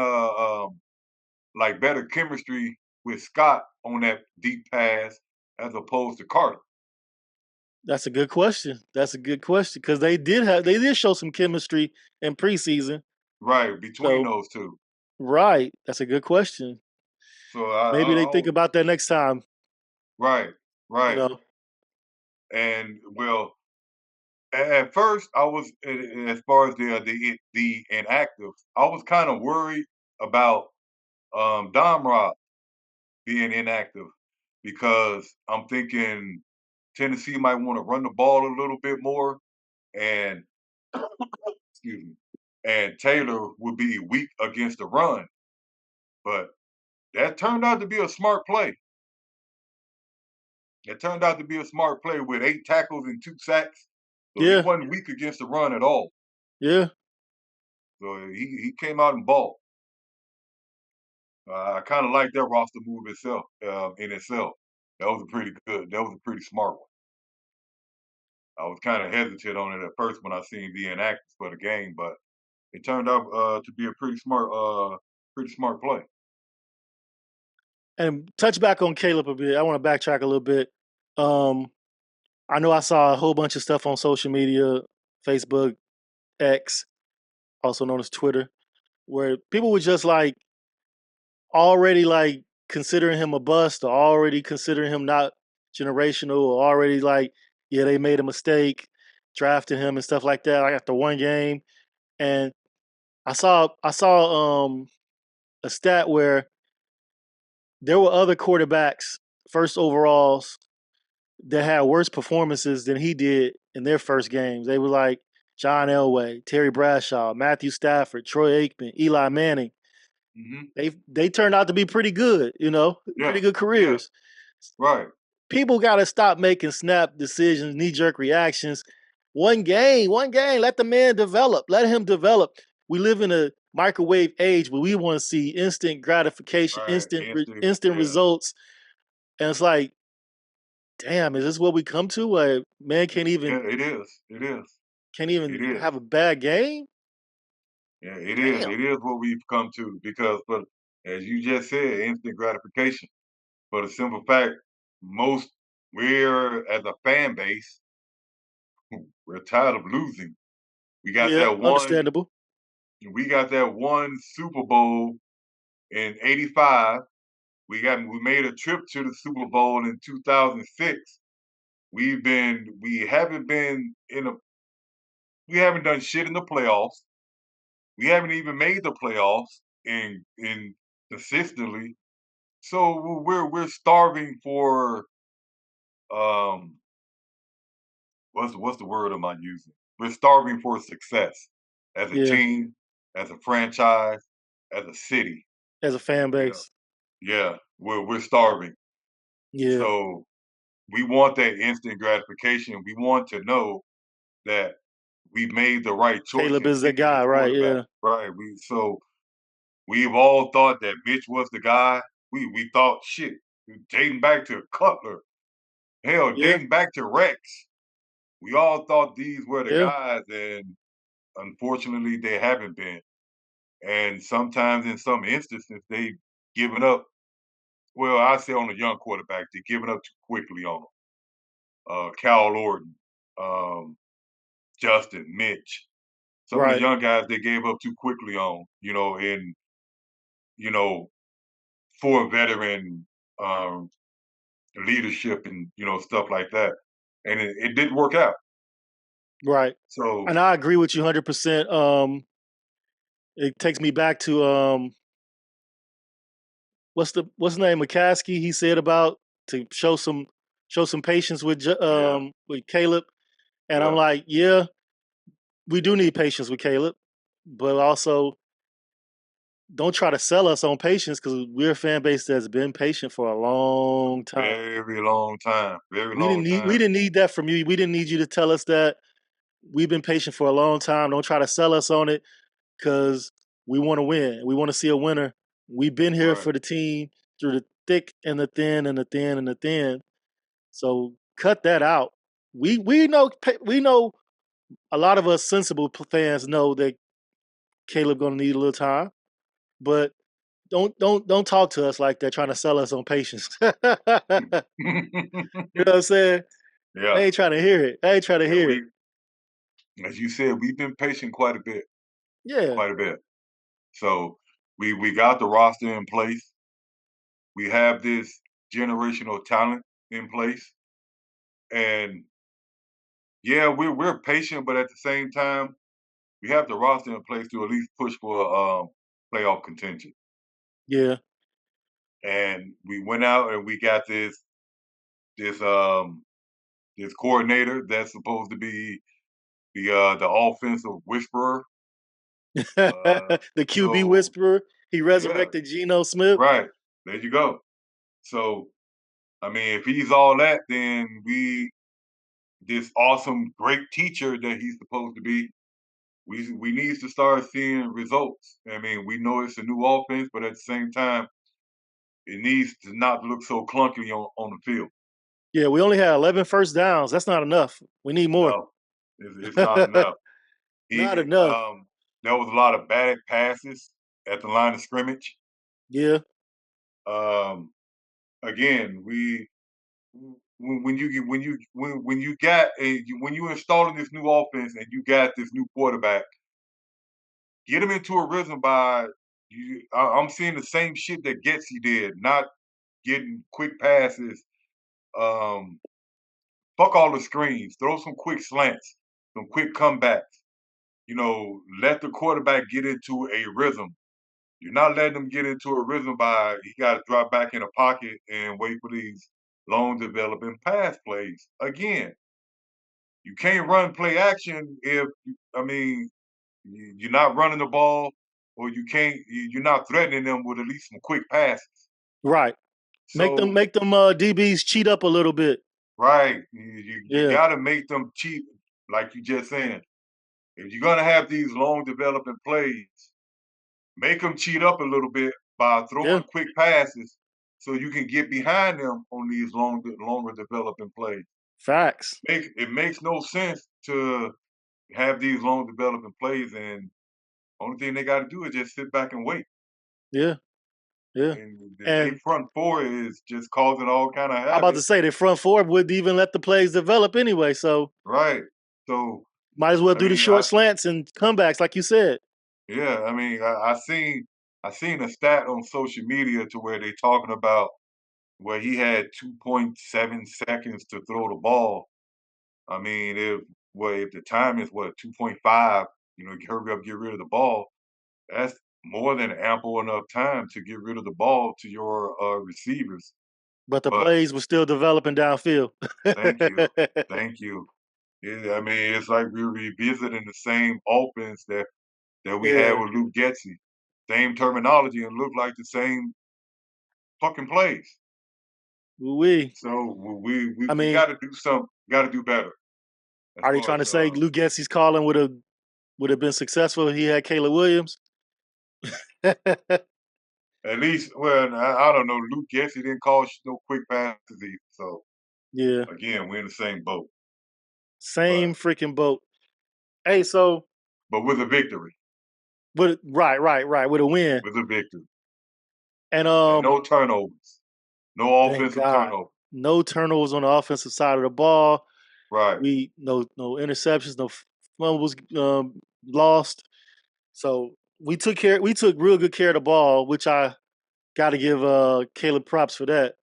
Speaker 3: like better chemistry with Scott on that deep pass as opposed to Carter?
Speaker 2: That's a good question. That's a good question because they did show some chemistry in preseason.
Speaker 3: Right, between
Speaker 2: So
Speaker 3: those two.
Speaker 2: right, that's a good question.
Speaker 3: So
Speaker 2: Maybe they think about that next time.
Speaker 3: right,
Speaker 2: You
Speaker 3: right.
Speaker 2: know.
Speaker 3: And well, at first I was as far as the inactive, I was kind of worried about Dom Rob being inactive because I'm thinking Tennessee might want to run the ball a little bit more and excuse me, and Taylor would be weak against the run. But that turned out to be a smart play. It turned out to be a smart play with 8 tackles and 2 sacks. So he
Speaker 2: Yeah.
Speaker 3: wasn't weak against the run at all.
Speaker 2: Yeah.
Speaker 3: So he came out and balled. I kind of like that roster move itself in itself. That was a pretty good. That was a pretty smart one. I was kind of hesitant on it at first when I seen the inactives for the game, but it turned out to be a pretty smart play.
Speaker 2: And touch back on Caleb a bit. I want to backtrack a little bit. Um, I know I saw a whole bunch of stuff on social media, Facebook, X, also known as Twitter, where people were just like already like considering him a bust or already considering him not generational or already like, yeah, they made a mistake drafting him and stuff like that, like after one game. And I saw a stat where there were other quarterbacks first overalls that had worse performances than he did in their first games. They were like John Elway, Terry Bradshaw, Matthew Stafford, Troy Aikman, Eli Manning.
Speaker 3: Hmm.
Speaker 2: They turned out to be pretty good, you know,
Speaker 3: Yeah,
Speaker 2: pretty good
Speaker 3: yeah,
Speaker 2: careers.
Speaker 3: right.
Speaker 2: People got to stop making snap decisions, knee jerk reactions. One game, let the man develop, let him develop. We live in a microwave age where we want to see instant gratification,
Speaker 3: Right. Instant.
Speaker 2: instant
Speaker 3: Yeah.
Speaker 2: results, and it's like, damn, is this what we come to? Where man
Speaker 3: Yeah. It is. It is.
Speaker 2: can't
Speaker 3: It
Speaker 2: even
Speaker 3: is.
Speaker 2: have a bad game?
Speaker 3: Yeah. It is.
Speaker 2: Damn.
Speaker 3: It is what we've come to because, but as you just said, instant gratification. For the simple fact, most we're as a fan base, we're tired of losing. We got
Speaker 2: Yeah,
Speaker 3: that one.
Speaker 2: understandable.
Speaker 3: We got that one Super Bowl in '85. We made a trip to the Super Bowl in 2006. We haven't been in a we haven't done shit in the playoffs. We haven't even made the playoffs in consistently. So we're starving for um what's the word am I using? We're starving for success as a
Speaker 2: Yeah,
Speaker 3: team, as a franchise, as a city.
Speaker 2: as a fan
Speaker 3: You know,
Speaker 2: base.
Speaker 3: yeah, we're starving.
Speaker 2: Yeah,
Speaker 3: So we want that instant gratification. We want to know that we made the right choice
Speaker 2: Caleb
Speaker 3: in
Speaker 2: is that
Speaker 3: picking this
Speaker 2: guy, right?
Speaker 3: quarterback.
Speaker 2: Yeah,
Speaker 3: Right. We've all thought that Mitch was the guy. We thought shit, dating back to Cutler, hell,
Speaker 2: yeah,
Speaker 3: dating back to Rex. We all thought these were the
Speaker 2: yeah,
Speaker 3: guys, and unfortunately, they haven't been. And sometimes, in some instances, they've given up. Well, I say on a young quarterback, they're giving up too quickly on them. Cal Orton, um, Justin, Mitch. Some of the
Speaker 2: right,
Speaker 3: young guys they gave up too quickly on, in you know, for veteran um, leadership and stuff like that, and it didn't work out.
Speaker 2: right.
Speaker 3: So
Speaker 2: And I agree with you 100%. It takes me back to what's the name McCaskey. He said about to show some patience
Speaker 3: yeah,
Speaker 2: with Caleb, and I'm
Speaker 3: yeah,
Speaker 2: like, yeah, we do need patience with Caleb, but also don't try to sell us on patience because we're a fan base that's been patient for a long time.
Speaker 3: very long time, very
Speaker 2: We didn't
Speaker 3: long
Speaker 2: need we
Speaker 3: time.
Speaker 2: didn't need that from you. We didn't need you to tell us that. We've been patient for a long time. Don't try to sell us on it because we want to win. We want to see a winner. We've been here
Speaker 3: Right.
Speaker 2: for the team through the thick and the thin and the thin and the thin. So cut that out. We know a lot of us sensible fans know that Caleb gonna need a little time, but don't talk to us like that, trying to sell us on patience. You know what I'm saying? I
Speaker 3: Yeah,
Speaker 2: ain't trying to hear it. I ain't trying to
Speaker 3: yeah.
Speaker 2: hear it.
Speaker 3: As you said, we've been patient quite a bit,
Speaker 2: Yeah,
Speaker 3: quite a bit. So we got the roster in place. We have this generational talent in place, and yeah, we're patient, but at the same time, we have the roster in place to at least push for playoff contention.
Speaker 2: yeah.
Speaker 3: And we went out and we got this um this coordinator that's supposed to be the offensive whisperer.
Speaker 2: The QB
Speaker 3: So
Speaker 2: whisperer. He
Speaker 3: yeah,
Speaker 2: resurrected Geno Smith.
Speaker 3: right. There you go. So I mean, if he's all that, then this awesome, great teacher that he's supposed to be, we need to start seeing results. I mean, we know it's a new offense, but at the same time, it needs to not look so clunky on the field.
Speaker 2: Yeah, we only had 11 first downs. That's not enough. We need more.
Speaker 3: No, it's not enough.
Speaker 2: Not
Speaker 3: He
Speaker 2: enough.
Speaker 3: there was a lot of bad passes at the line of scrimmage.
Speaker 2: Yeah,
Speaker 3: Um, again, we when you get when you got when you installing this new offense and you got this new quarterback, get him into a rhythm by I'm seeing the same shit that Getsy did, not getting quick passes. Um, fuck all the screens, throw some quick slants, some quick comebacks. Let the quarterback get into a rhythm. You're not letting him get into a rhythm by he got to drop back in the pocket and wait for these long developing pass plays. Again, you can't run play action if I mean you're not running the ball or you're not threatening them with at least some quick passes.
Speaker 2: right. Make them
Speaker 3: So
Speaker 2: make them DBs cheat up a little bit.
Speaker 3: right, you
Speaker 2: Yeah,
Speaker 3: got to make them cheap, like you just saying. If you're gonna have these long developing plays, make them cheat up a little bit by
Speaker 2: yeah.
Speaker 3: throwing quick passes so you can get behind them on these longer developing plays.
Speaker 2: Facts.
Speaker 3: It makes no sense to have these long developing plays and only thing they got to do is just sit back and wait.
Speaker 2: Yeah, yeah.
Speaker 3: And they
Speaker 2: And
Speaker 3: front four is just causing all kind of
Speaker 2: I'm about
Speaker 3: havoc.
Speaker 2: to say the front four wouldn't even let the plays develop anyway. So
Speaker 3: Right. So
Speaker 2: might as well
Speaker 3: I
Speaker 2: do the
Speaker 3: mean,
Speaker 2: short slants and comebacks, like you said.
Speaker 3: I mean, I seen a stat on social media to where they talking about where he had 2.7 seconds to throw the ball. I mean, if the time is 2.5, hurry up, get rid of the ball. That's more than ample enough time to get rid of the ball to your receivers.
Speaker 2: But the
Speaker 3: But
Speaker 2: plays were still developing downfield.
Speaker 3: thank you, thank you. I mean, it's like we're revisiting the same offense that we had
Speaker 2: Yeah.
Speaker 3: with Luke Getsy. Same terminology and look like the same fucking plays.
Speaker 2: We.
Speaker 3: So
Speaker 2: I
Speaker 3: we
Speaker 2: mean,
Speaker 3: got to do something. Got to do better as
Speaker 2: are they
Speaker 3: far
Speaker 2: trying
Speaker 3: as
Speaker 2: to say Luke Getsy's calling would have been successful if he had Caleb Williams?
Speaker 3: at least. Well, I don't know. Luke Getsy didn't call no quick passes either. So
Speaker 2: Yeah.
Speaker 3: again, we're in the same boat.
Speaker 2: Same freaking boat. Hey, so
Speaker 3: But with a victory.
Speaker 2: right. With a win.
Speaker 3: With a victory.
Speaker 2: And
Speaker 3: And no turnovers. No
Speaker 2: thank
Speaker 3: offensive
Speaker 2: God.
Speaker 3: turnover.
Speaker 2: No turnovers on the offensive side of the ball.
Speaker 3: Right.
Speaker 2: We no interceptions, no fumbles lost. So we took real good care of the ball, which I gotta give Caleb props for that.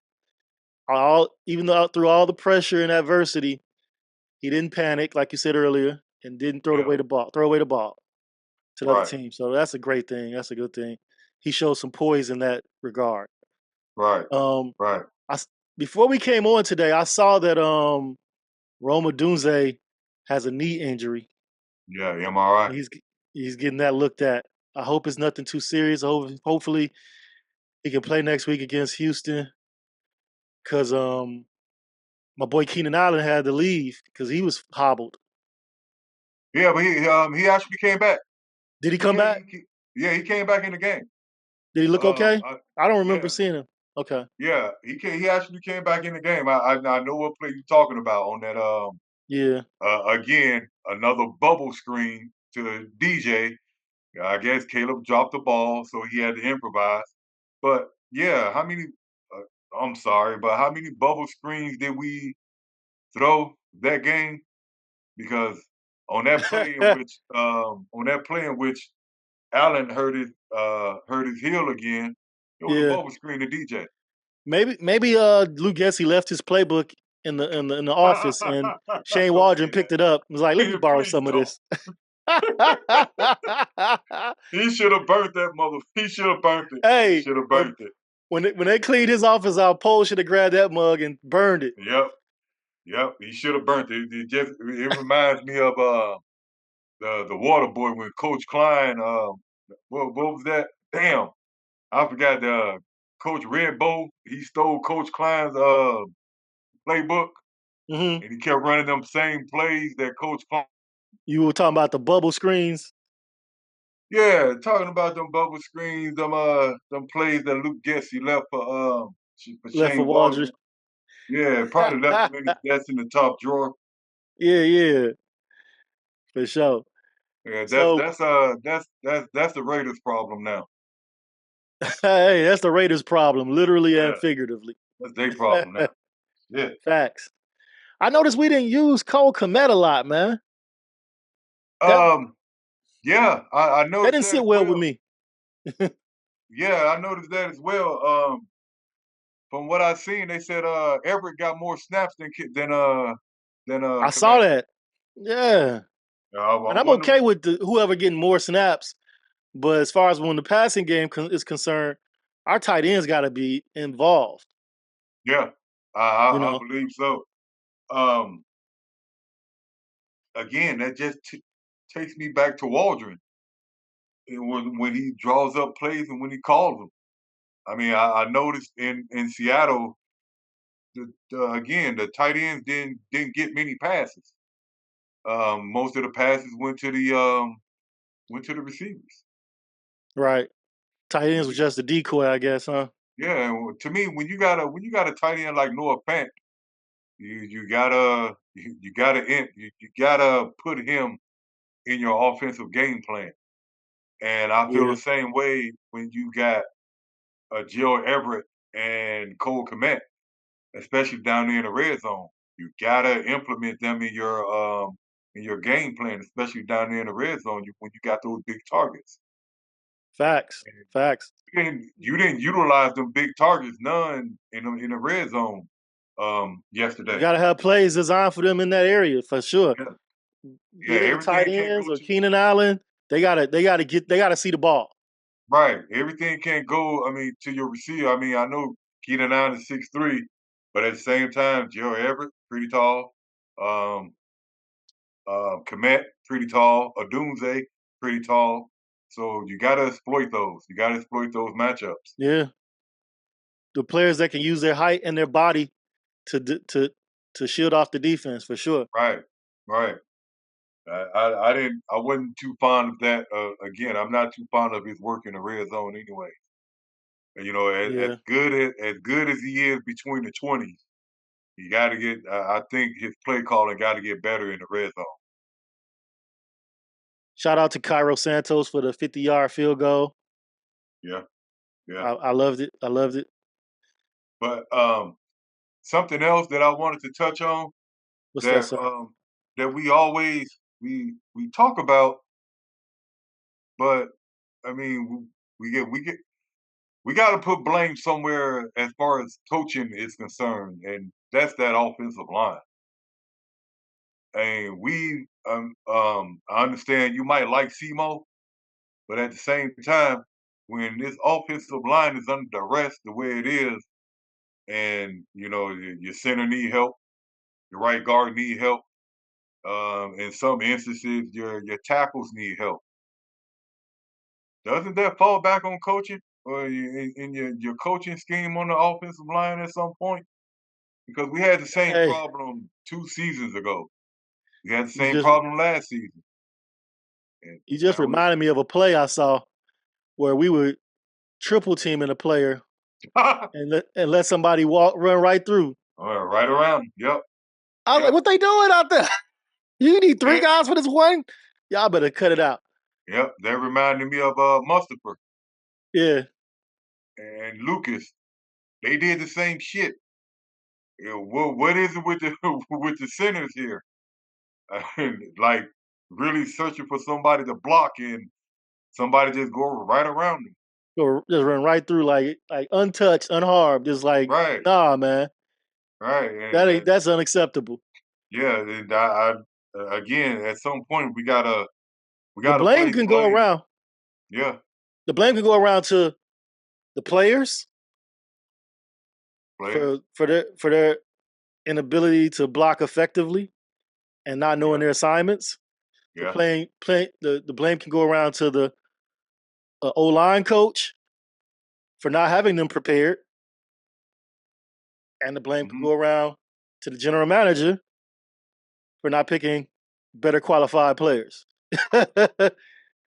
Speaker 2: Even though through all the pressure and adversity, he didn't panic, like you said earlier, and didn't throw away the ball to the other
Speaker 3: Right.
Speaker 2: team. So that's a great thing. That's a good thing. He showed some poise in that regard.
Speaker 3: Right. Right.
Speaker 2: Before we came on today, I saw that Rome Odunze has a knee injury.
Speaker 3: Yeah, MRI.
Speaker 2: He's getting that looked at. I hope it's nothing too serious. Hopefully he can play next week against Houston. Cause my boy Keenan Allen had to leave because he was hobbled.
Speaker 3: Yeah, but he actually came back.
Speaker 2: Did he come back?
Speaker 3: He came back in the game.
Speaker 2: Did he look okay? I don't remember
Speaker 3: Yeah.
Speaker 2: seeing him. Okay.
Speaker 3: Yeah, he actually came back in the game. I know what play you're talking about on that.
Speaker 2: Yeah.
Speaker 3: Again, another bubble screen to DJ. I guess Caleb dropped the ball, so he had to improvise. But yeah, how many? I'm sorry, but how many bubble screens did we throw that game? Because on that play in which Allen hurt his heel again, it was a
Speaker 2: Yeah.
Speaker 3: bubble screen to DJ.
Speaker 2: Maybe Luke Getsy left his playbook in the office and Shane
Speaker 3: Don't
Speaker 2: Waldron
Speaker 3: say
Speaker 2: picked
Speaker 3: that.
Speaker 2: it up and was like, let me borrow
Speaker 3: Please
Speaker 2: some of
Speaker 3: don't.
Speaker 2: this.
Speaker 3: He should have burnt that mother. He should have burnt it.
Speaker 2: Hey,
Speaker 3: He should have burnt it.
Speaker 2: When they cleaned his office out, Pohl should have grabbed that mug and burned it.
Speaker 3: Yep. He should have burnt it. It reminds me of the Water Boy when Coach Klein. What was that? Damn, I forgot. Coach Red Bull. He stole Coach Klein's playbook,
Speaker 2: Mm-hmm.
Speaker 3: and he kept running them same plays that Coach Klein.
Speaker 2: You were talking about the bubble screens.
Speaker 3: Yeah, talking about them bubble screens, them plays that Luke Getsy left for
Speaker 2: Left for
Speaker 3: Shane
Speaker 2: Waldron.
Speaker 3: Waldron. Yeah, probably left them in his desk in the top drawer.
Speaker 2: Yeah, for sure.
Speaker 3: Yeah,
Speaker 2: So
Speaker 3: that's the Raiders' problem now.
Speaker 2: hey, that's the Raiders' problem, literally and
Speaker 3: Yeah,
Speaker 2: figuratively.
Speaker 3: that's their problem now. Yeah.
Speaker 2: Facts. I noticed we didn't use Cole Kmet a lot, man.
Speaker 3: Yeah, I
Speaker 2: That
Speaker 3: noticed
Speaker 2: didn't
Speaker 3: that
Speaker 2: sit
Speaker 3: as
Speaker 2: well
Speaker 3: well.
Speaker 2: with me.
Speaker 3: Yeah, I noticed that as well. From what I've seen, they said Everett got more snaps than
Speaker 2: I
Speaker 3: Kmet.
Speaker 2: saw that. Yeah.
Speaker 3: I
Speaker 2: And I'm
Speaker 3: wonder.
Speaker 2: okay with whoever getting more snaps. But as far as when the passing game is concerned, our tight ends got to be involved.
Speaker 3: Yeah,
Speaker 2: You
Speaker 3: I
Speaker 2: know,
Speaker 3: believe so. Um, Again, that just takes me back to Waldron when he draws up plays and when he calls them. I mean, I noticed in Seattle, again, the tight ends didn't get many passes. Most of the passes went to the receivers.
Speaker 2: right? Tight ends was just a decoy, I guess, huh?
Speaker 3: Yeah, and to me, when you got a tight end like Noah Fant, you gotta put him in your offensive game plan. And I feel
Speaker 2: Yeah.
Speaker 3: the same way when you got Joe Everett and Cole Kmet, especially down there in the red zone. You gotta implement them in your game plan, especially down there in the red zone when you got those big targets.
Speaker 2: Facts. Facts.
Speaker 3: You didn't utilize them big targets none in the red zone
Speaker 2: You
Speaker 3: yesterday.
Speaker 2: got to have plays designed for them in that area for sure.
Speaker 3: Yeah,
Speaker 2: Either the tight
Speaker 3: everything can't
Speaker 2: ends
Speaker 3: go
Speaker 2: or
Speaker 3: to
Speaker 2: Keenan Allen, they gotta see the ball.
Speaker 3: right. Everything can't go. I mean, to your receiver. I mean, I know Keenan Allen is 6'3", but at the same time, Joe Everett pretty tall. Um, Komet, pretty tall. Odunze, pretty tall. So you got to exploit those. You got to exploit those matchups.
Speaker 2: Yeah, the players that can use their height and their body to shield off the defense for sure.
Speaker 3: Right, right. I wasn't too fond of that. Again, I'm not too fond of his work in the red zone anyway. And,
Speaker 2: Yeah.
Speaker 3: as good as he is between the 20s, you got to get. I think his play calling got to get better in the red zone.
Speaker 2: Shout out to Cairo Santos for the 50-yard field goal.
Speaker 3: Yeah, yeah.
Speaker 2: I loved it. I loved it.
Speaker 3: But something else that I wanted to touch on
Speaker 2: What's that,
Speaker 3: that
Speaker 2: sir?
Speaker 3: that we always we talk about, but I mean we got to put blame somewhere as far as coaching is concerned, and that's that offensive line. And I understand you might like SEMO, but at the same time, when this offensive line is under duress the way it is, and your center need help, your right guard need help, in some instances your tackles need help. Doesn't that fall back on coaching or in your coaching scheme on the offensive line at some point? Because we had the same
Speaker 2: Hey,
Speaker 3: problem 2 seasons ago. We had the
Speaker 2: you
Speaker 3: same
Speaker 2: just
Speaker 3: problem last season. And
Speaker 2: you just
Speaker 3: now
Speaker 2: reminded me of a play I saw where we were triple teaming a player and let somebody run right through.
Speaker 3: right around. Yep.
Speaker 2: I was like,
Speaker 3: Yep.
Speaker 2: what they doing out there? You need 3
Speaker 3: And,
Speaker 2: guys for this one? Y'all better cut it out.
Speaker 3: yep. That reminded me of Mustafa
Speaker 2: Yeah.
Speaker 3: and Lucas. They did the same shit. What is it with the with the centers here? Like really searching for somebody to block and somebody just go right around them.
Speaker 2: Go just run right through like untouched, unharmed. Just like,
Speaker 3: Right,
Speaker 2: nah, man.
Speaker 3: right, and
Speaker 2: That's unacceptable.
Speaker 3: yeah, and again at some point we
Speaker 2: The
Speaker 3: gotta
Speaker 2: blame
Speaker 3: place
Speaker 2: can go
Speaker 3: blame.
Speaker 2: around.
Speaker 3: Yeah,
Speaker 2: The blame can go around to the players
Speaker 3: players.
Speaker 2: for their inability to block effectively and not knowing
Speaker 3: Yeah,
Speaker 2: their assignments.
Speaker 3: yeah.
Speaker 2: The blame can go around to the O line coach for not having them prepared, and the blame could
Speaker 3: Hmm.
Speaker 2: go around to the general manager for not picking better qualified players.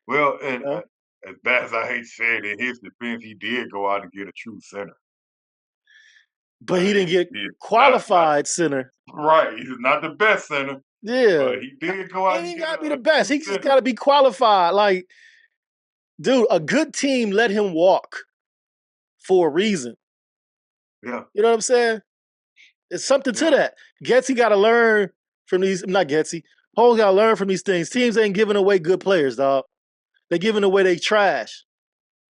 Speaker 3: Well, and
Speaker 2: You know?
Speaker 3: as bad as I hate to say it, in his defense, he did go out and get a true center.
Speaker 2: But
Speaker 3: I
Speaker 2: he didn't
Speaker 3: mean,
Speaker 2: get
Speaker 3: he's not
Speaker 2: qualified center.
Speaker 3: right. He's not the best center,
Speaker 2: Yeah,
Speaker 3: but he did go
Speaker 2: he
Speaker 3: out and
Speaker 2: ain't
Speaker 3: get
Speaker 2: gotta be the
Speaker 3: a
Speaker 2: best.
Speaker 3: true
Speaker 2: He just
Speaker 3: center.
Speaker 2: gotta be qualified. Like, dude, a good team let him walk for a reason.
Speaker 3: Yeah,
Speaker 2: You know what I'm saying? It's something to
Speaker 3: yeah,
Speaker 2: that. Getsy got to learn from these. Not Getsy. Poles got to learn from these things. Teams ain't giving away good players, dog. They giving away they trash.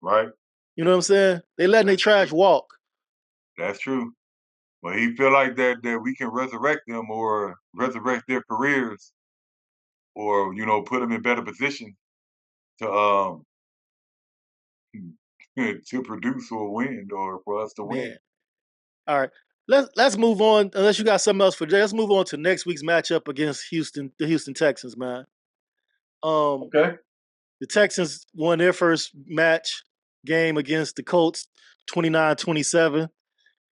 Speaker 3: right.
Speaker 2: You know what I'm saying? They letting they
Speaker 3: That's
Speaker 2: trash
Speaker 3: true.
Speaker 2: walk.
Speaker 3: That's true. But he feel like that we can resurrect them or resurrect their careers or put them in better position to to produce or win or for us to win.
Speaker 2: Man. All right. Let's move on. Unless you got something else for Jay, let's move on to next week's matchup against the Houston Texans, man. Um,
Speaker 3: Okay.
Speaker 2: the Texans won their first match game against the Colts 29-27.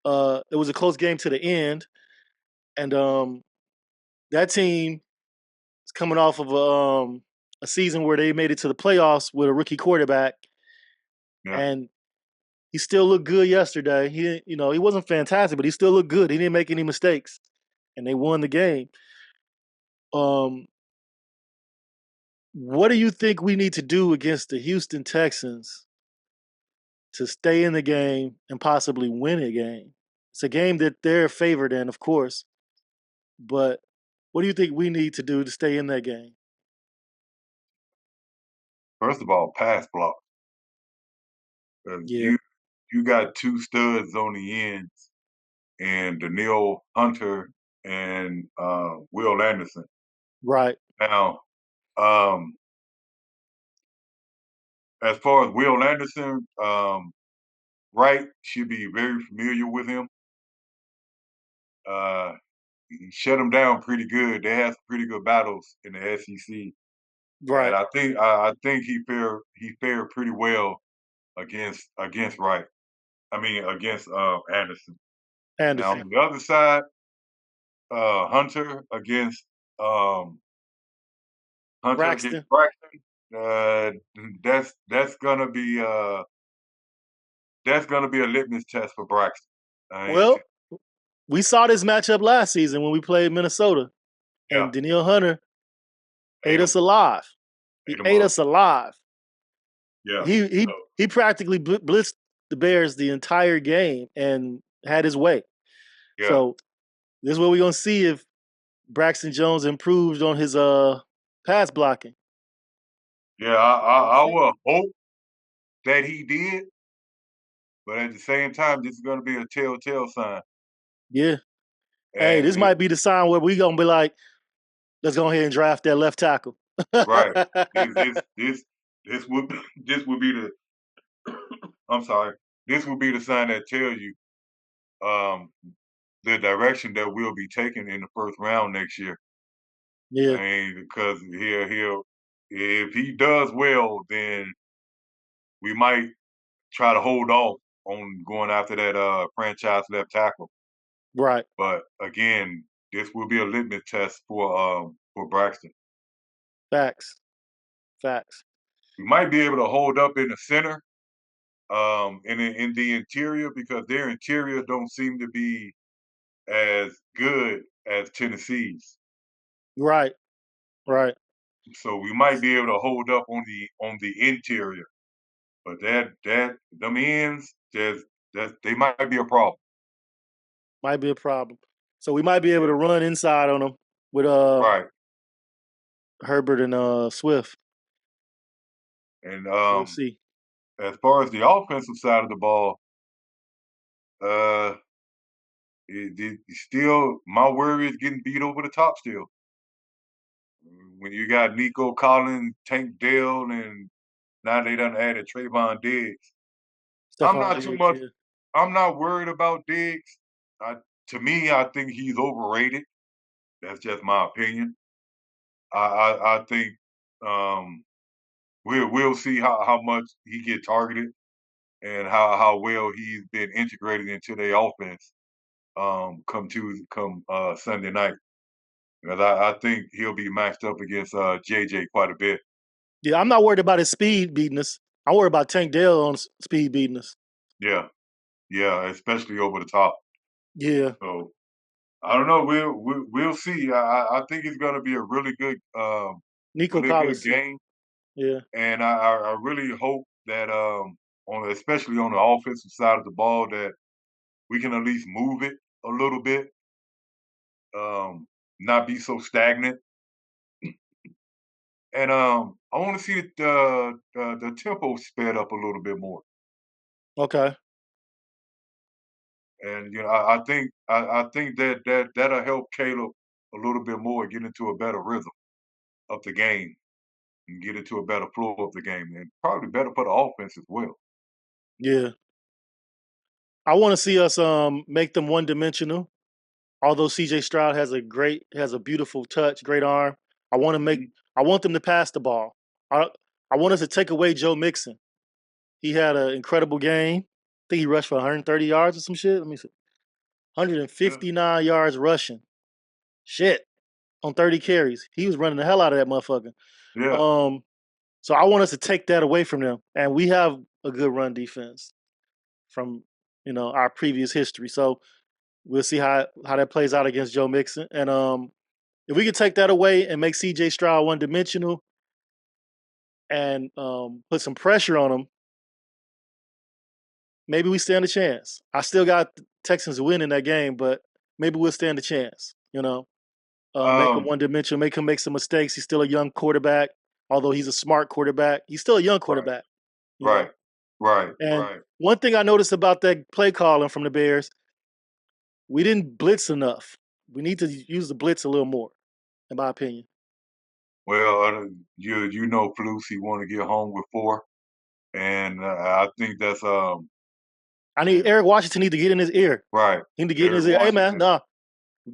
Speaker 2: It was a close game to the end. And that team is coming off of a season where they made it to the playoffs with a rookie quarterback,
Speaker 3: Yeah.
Speaker 2: and he still looked good yesterday. He wasn't fantastic, but he still looked good. He didn't make any mistakes, and they won the game. Um, what do you think we need to do against the Houston Texans to stay in the game and possibly win a game? It's a game that they're favored in, of course, but what do you think we need to do to stay in that game?
Speaker 3: First of all, pass block.
Speaker 2: Yeah,
Speaker 3: You got two studs on the ends, and Daniil Hunter and Will Anderson.
Speaker 2: right.
Speaker 3: Now, um, as far as Will Anderson, Wright should be very familiar with him. Uh, he shut them down pretty good. They had some pretty good battles in the SEC, and
Speaker 2: Right.
Speaker 3: I think he fared pretty well against Wright. I mean against Anderson. Now
Speaker 2: Anderson.
Speaker 3: on the other side, Hunter against um, Hunter against
Speaker 2: Braxton.
Speaker 3: Braxton. Uh, that's gonna be a litmus test for Braxton. I mean,
Speaker 2: Well, we saw this matchup last season when we played Minnesota,
Speaker 3: yeah,
Speaker 2: and Daniil Hunter
Speaker 3: ate
Speaker 2: ate
Speaker 3: him,
Speaker 2: us alive. He
Speaker 3: ate him
Speaker 2: ate
Speaker 3: up.
Speaker 2: us alive.
Speaker 3: Yeah,
Speaker 2: He
Speaker 3: so,
Speaker 2: he he practically blitzed the Bears the entire game and had his way.
Speaker 3: yeah,
Speaker 2: So this is what we're gonna see if Braxton Jones improved on his pass blocking.
Speaker 3: yeah.
Speaker 2: We'll
Speaker 3: I
Speaker 2: see.
Speaker 3: will hope that he did, but at the same time, this is gonna be a telltale sign.
Speaker 2: Yeah. Hey,
Speaker 3: And
Speaker 2: this might be the sign where we gonna be like, let's go ahead and draft that left tackle.
Speaker 3: right, this would this would be the I'm sorry, this would be the sign that tells you um the direction that we'll be taking in the first round next year. I
Speaker 2: Yeah.
Speaker 3: mean, because he'll if he does well, then we might try to hold off on going after that franchise left tackle.
Speaker 2: Right.
Speaker 3: But again, this will be a litmus test for Braxton.
Speaker 2: Facts. Facts.
Speaker 3: We might be able to hold up in the center, in the interior because their interior don't seem to be as good as Tennessee's.
Speaker 2: Right. Right.
Speaker 3: So we might be able to hold up on the interior. But that them ends, they might be a problem.
Speaker 2: Might be a problem. So we might be able
Speaker 3: Yeah.
Speaker 2: to run inside on them with
Speaker 3: Right.
Speaker 2: Herbert and Swift.
Speaker 3: And
Speaker 2: We'll see.
Speaker 3: as far as the offensive side of the ball, uh it still my worry is getting beat over the top still. When you got Nico Collins, Tank Dell, and now they done added Trayvon Diggs. I'm
Speaker 2: Stephon
Speaker 3: not too
Speaker 2: Diggs,
Speaker 3: much
Speaker 2: yeah.
Speaker 3: I'm not worried about Diggs. To me, I think he's overrated. That's just my opinion. I think um, we'll see how much he get targeted and how well he's been integrated into their offense come Sunday night. Because I think he'll be matched up against JJ quite a bit.
Speaker 2: Yeah, I'm not worried about his speed beating us. I worry about Tank Dell on speed beating us.
Speaker 3: Yeah, yeah, especially over the top.
Speaker 2: Yeah.
Speaker 3: So I don't know. We'll see. I think it's going to be a
Speaker 2: Nico
Speaker 3: really good
Speaker 2: Collins.
Speaker 3: game,
Speaker 2: Yeah.
Speaker 3: and I really hope that especially on the offensive side of the ball that we can at least move it a little bit, not be so stagnant. And I want to see the tempo sped up a little bit more.
Speaker 2: Okay.
Speaker 3: And I think that'll help Caleb a little bit more get into a better rhythm of the game and get into a better flow of the game, and probably better for the offense as well.
Speaker 2: Yeah. I want to see us make them one dimensional. Although CJ Stroud has a beautiful touch, great arm. I want to make
Speaker 3: Mhm.
Speaker 2: I want them to pass the ball. I want us to take away Joe Mixon. He had an incredible game. I think he rushed for 130 yards or some shit. Let me see.
Speaker 3: Yeah,
Speaker 2: 159 yards rushing. Shit. On 30 carries. He was running the hell out of that motherfucker.
Speaker 3: yeah.
Speaker 2: Um, so I want us to take that away from them. And we have a good run defense from, our previous history. So we'll see how that plays out against Joe Mixon. And if we can take that away and make CJ Stroud one dimensional and put some pressure on him, maybe we stand a chance. I still got the Texans winning that game, but maybe we'll stand a chance. Make him
Speaker 3: Um,
Speaker 2: one dimensional, make him make some mistakes. He's still a young quarterback, although he's a smart quarterback. He's still a young
Speaker 3: right,
Speaker 2: quarterback, you know.
Speaker 3: right, right,
Speaker 2: And
Speaker 3: right.
Speaker 2: one thing I noticed about that play calling from the Bears, we didn't blitz enough. We need to use the blitz a little more, in my opinion.
Speaker 3: Well, you know, Pelusi want to get home with 4, and I think that's
Speaker 2: I need Eric Washington need to get in his ear.
Speaker 3: right.
Speaker 2: He need to get in
Speaker 3: Eric
Speaker 2: his ear. Hey man,
Speaker 3: Washington,
Speaker 2: nah.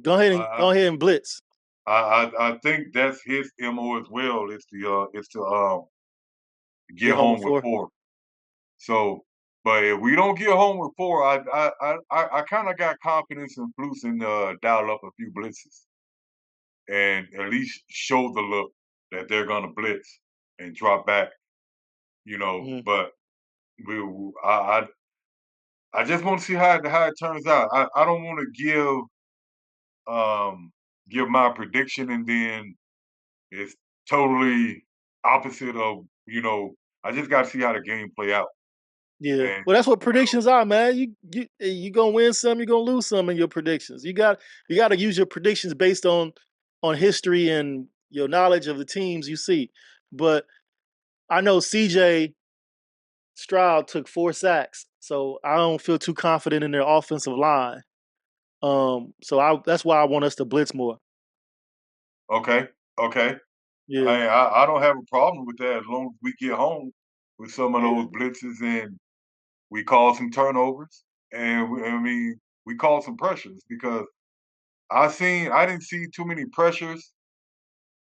Speaker 2: Go ahead and blitz.
Speaker 3: I think that's his MO as well. It's to get
Speaker 2: Get home
Speaker 3: home
Speaker 2: with
Speaker 3: with
Speaker 2: 4.
Speaker 3: 4. So, but if we don't get home with 4, I kind of got confidence in Flus and dial up a few blitzes and at least show the look that they're gonna blitz and drop back.
Speaker 2: Mhm.
Speaker 3: But we I just want to see how it turns out. I don't want to give my prediction and then it's totally opposite of I just got to see how the game play out.
Speaker 2: Yeah.
Speaker 3: And
Speaker 2: Well, that's what predictions are, man. You gonna win some, you're gonna lose some in your predictions. You got to use your predictions based on history and your knowledge of the teams you see. But I know CJ Stroud took 4 sacks, so I don't feel too confident in their offensive line. That's why I want us to blitz more.
Speaker 3: okay, okay,
Speaker 2: Yeah,
Speaker 3: I don't have a problem with that as long as we get home with some of
Speaker 2: yeah,
Speaker 3: those blitzes and we call some turnovers and I mean we call some pressures because I didn't see too many pressures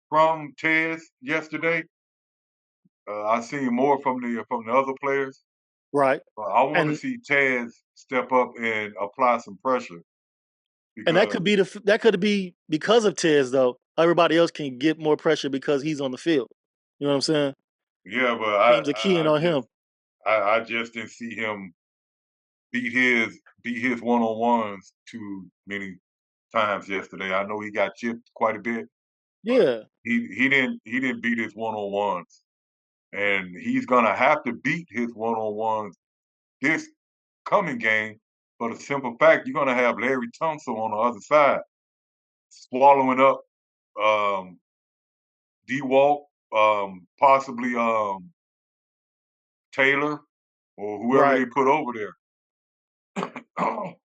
Speaker 3: from Tez yesterday. I seen more from the other players.
Speaker 2: right.
Speaker 3: I want to
Speaker 2: And
Speaker 3: see Tez step up and apply some pressure
Speaker 2: that
Speaker 3: because
Speaker 2: could be because of Tez though. Everybody else can get more pressure because he's on the field. You know what I'm saying?
Speaker 3: yeah, but
Speaker 2: Teams are keying on him.
Speaker 3: I just didn't see him beat his one on ones too many times yesterday. I know he got chipped quite a bit, but
Speaker 2: Yeah,
Speaker 3: he didn't beat his one on ones, and he's gonna have to beat his one on ones this coming game for the simple fact you're gonna have Larry Tunsil on the other side swallowing up D Walt, possibly Taylor or whoever
Speaker 2: right,
Speaker 3: they put over there.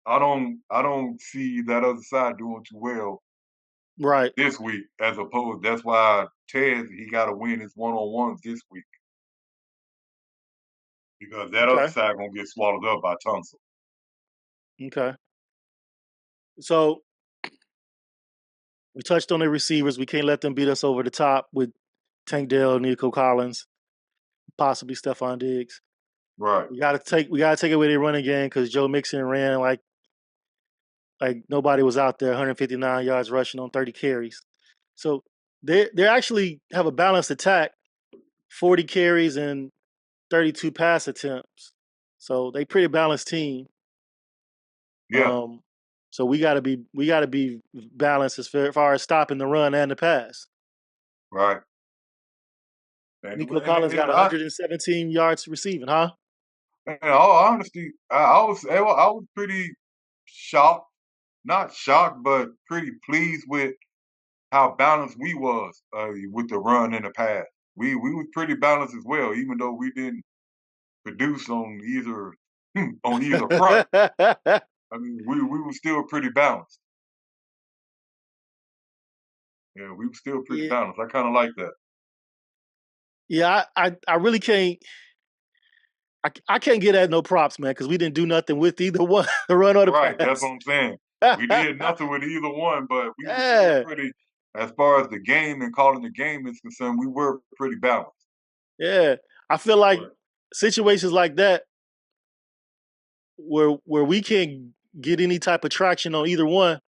Speaker 3: I don't see that other side doing too well
Speaker 2: right.
Speaker 3: this week as opposed that's why Ted he gotta win his one on ones this week because that other
Speaker 2: Okay,
Speaker 3: side gonna get swallowed up by Tunsil.
Speaker 2: okay. So we touched on the receivers. We can't let them beat us over the top with Tank Dell, Nico Collins, possibly Stephon Diggs.
Speaker 3: Right.
Speaker 2: We gotta take away their running game because Joe Mixon ran like nobody was out there, 159 yards rushing on 30 carries. So they actually have a balanced attack, 40 carries and 32 pass attempts. So they pretty balanced team.
Speaker 3: Yeah,
Speaker 2: Um, so we gotta be balanced as far as stopping the run and the pass.
Speaker 3: right. And,
Speaker 2: Nico
Speaker 3: and,
Speaker 2: Collins got
Speaker 3: and I,
Speaker 2: 117 yards receiving, huh?
Speaker 3: in all honesty, I was pretty shocked, not shocked, but pretty pleased with how balanced we was with the run and the pass. We was pretty balanced as well, even though we didn't produce on either on either front. I mean, we were still pretty balanced. Yeah, we were still pretty
Speaker 2: yeah,
Speaker 3: balanced. I kind of like that.
Speaker 2: yeah. I really can't. I can't get at no props, man, because we didn't do nothing with either one, the run or the
Speaker 3: Right, that's what
Speaker 2: pass.
Speaker 3: I'm saying. We did nothing with either one, but we were still
Speaker 2: Yeah,
Speaker 3: pretty. As far as the game and calling the game is concerned, we were pretty balanced.
Speaker 2: yeah. I feel like
Speaker 3: Right.
Speaker 2: situations like that where we can't get any type of traction on either one,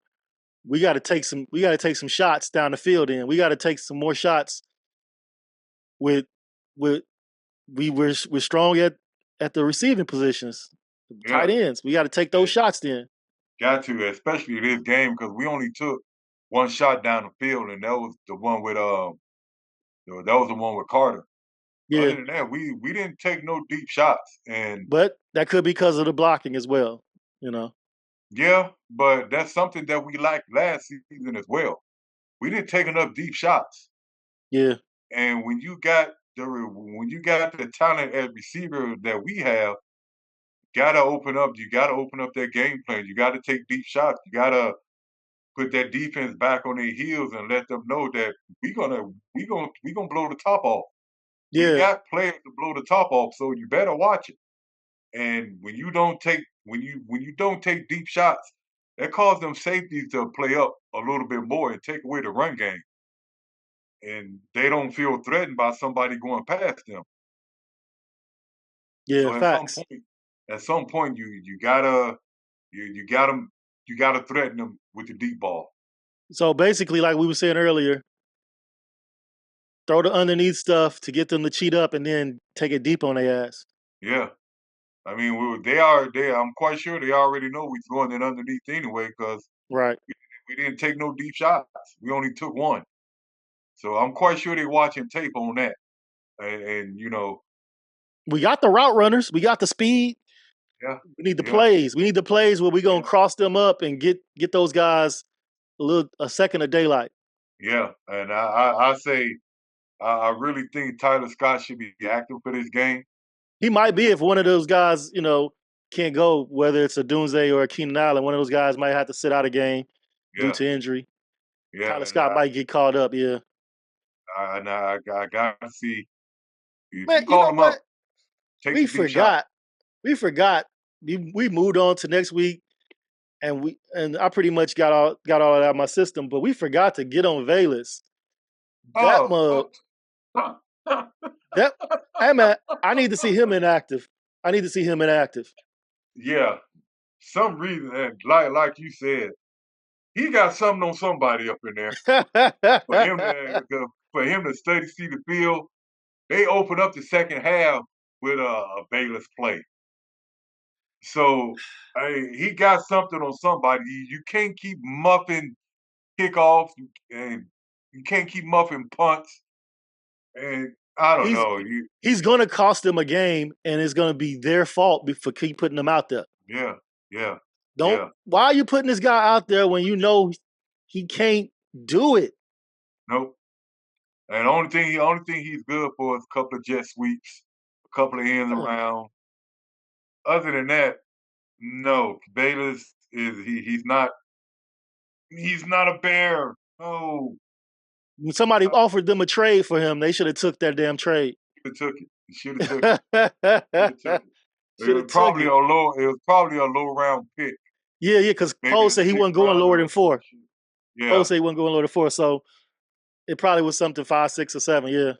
Speaker 2: we got to take some shots down the field. In we got to take some more shots with with we're strong at the receiving positions,
Speaker 3: Yeah,
Speaker 2: tight ends. We got to take those
Speaker 3: and
Speaker 2: shots. Then
Speaker 3: got to, especially this game, because we only took one shot down the field, and that was the one with that was the one with Carter. Other
Speaker 2: yeah,
Speaker 3: than that, we didn't take no deep shots, and
Speaker 2: but that could be because of the blocking as well. You know.
Speaker 3: yeah, but that's something that we lacked last season as well. We didn't take enough deep shots,
Speaker 2: Yeah,
Speaker 3: and when you got the talent at receiver that we have, gotta open up. You gotta open up that game plan. You gotta take deep shots. You gotta put that defense back on their heels and let them know that we gonna blow the top off. We
Speaker 2: yeah,
Speaker 3: got players to blow the top off, so you better watch it. And when you don't take deep shots, that caused them safeties to play up a little bit more and take away the run game. And they don't feel threatened by somebody going past them.
Speaker 2: Yeah,
Speaker 3: So
Speaker 2: facts.
Speaker 3: at some point, you gotta threaten them with the deep ball.
Speaker 2: So basically, like we were saying earlier, throw the underneath stuff to get them to cheat up, and then take it deep on their ass.
Speaker 3: Yeah, I mean, they are. I'm quite sure they already know we're throwing it underneath anyway because
Speaker 2: Right.
Speaker 3: we didn't take no deep shots. We only took one. So I'm quite sure they're watching tape on that. And you know,
Speaker 2: We got the route runners. We got the speed.
Speaker 3: yeah,
Speaker 2: We need the
Speaker 3: yeah,
Speaker 2: plays. We need the plays where we gonna
Speaker 3: yeah,
Speaker 2: cross them up and get those guys a second of daylight.
Speaker 3: yeah. And I say I really think Tyler Scott should be active for this game.
Speaker 2: He might be if one of those guys, can't go, whether it's a Dunze or a Keenan Allen, one of those guys might have to sit out a game due
Speaker 3: Yeah,
Speaker 2: to injury.
Speaker 3: yeah.
Speaker 2: Tyler
Speaker 3: And
Speaker 2: Scott might get called up, yeah.
Speaker 3: I gotta see if
Speaker 2: Man,
Speaker 3: you
Speaker 2: you
Speaker 3: call
Speaker 2: know
Speaker 3: him up,
Speaker 2: what?
Speaker 3: take
Speaker 2: We
Speaker 3: some deep shots.
Speaker 2: forgot. We forgot. We moved on to next week and I pretty much got all that out of my system, but we forgot to get on Valus. That
Speaker 3: Oh,
Speaker 2: mug, that hey man, I need to see him inactive. I need to see him inactive.
Speaker 3: yeah. Some reason, and like you said, he got something on somebody up in there for him for him to study, see the field. They open up the second half with a Bayless play. So he got something on somebody. You can't keep muffing kickoffs and you can't keep muffing punts. And I don't
Speaker 2: he's
Speaker 3: know.
Speaker 2: he's gonna cost them a game, and it's gonna be their fault for keep putting them out there.
Speaker 3: Yeah, yeah,
Speaker 2: Don't.
Speaker 3: yeah.
Speaker 2: Why are you putting this guy out there when you know he can't do it?
Speaker 3: Nope. And the only thing he's good for is a couple of jet sweeps, a couple of ends
Speaker 2: Yeah.
Speaker 3: around. Other than that, no. Bayless he's not a bear. No.
Speaker 2: When somebody offered them a trade for him, they should have took that damn trade.
Speaker 3: Should have took it. Should have took it.
Speaker 2: Should have took it.
Speaker 3: It was probably a low round pick.
Speaker 2: Yeah, because
Speaker 3: Maybe
Speaker 2: Poe
Speaker 3: a
Speaker 2: said he
Speaker 3: sixth
Speaker 2: wasn't going lower
Speaker 3: rounder
Speaker 2: than
Speaker 3: or some
Speaker 2: 4.
Speaker 3: shit.
Speaker 2: Poe
Speaker 3: Yeah.
Speaker 2: said he wasn't going lower than 4, so it probably was something 5, 6, or 7. Yeah.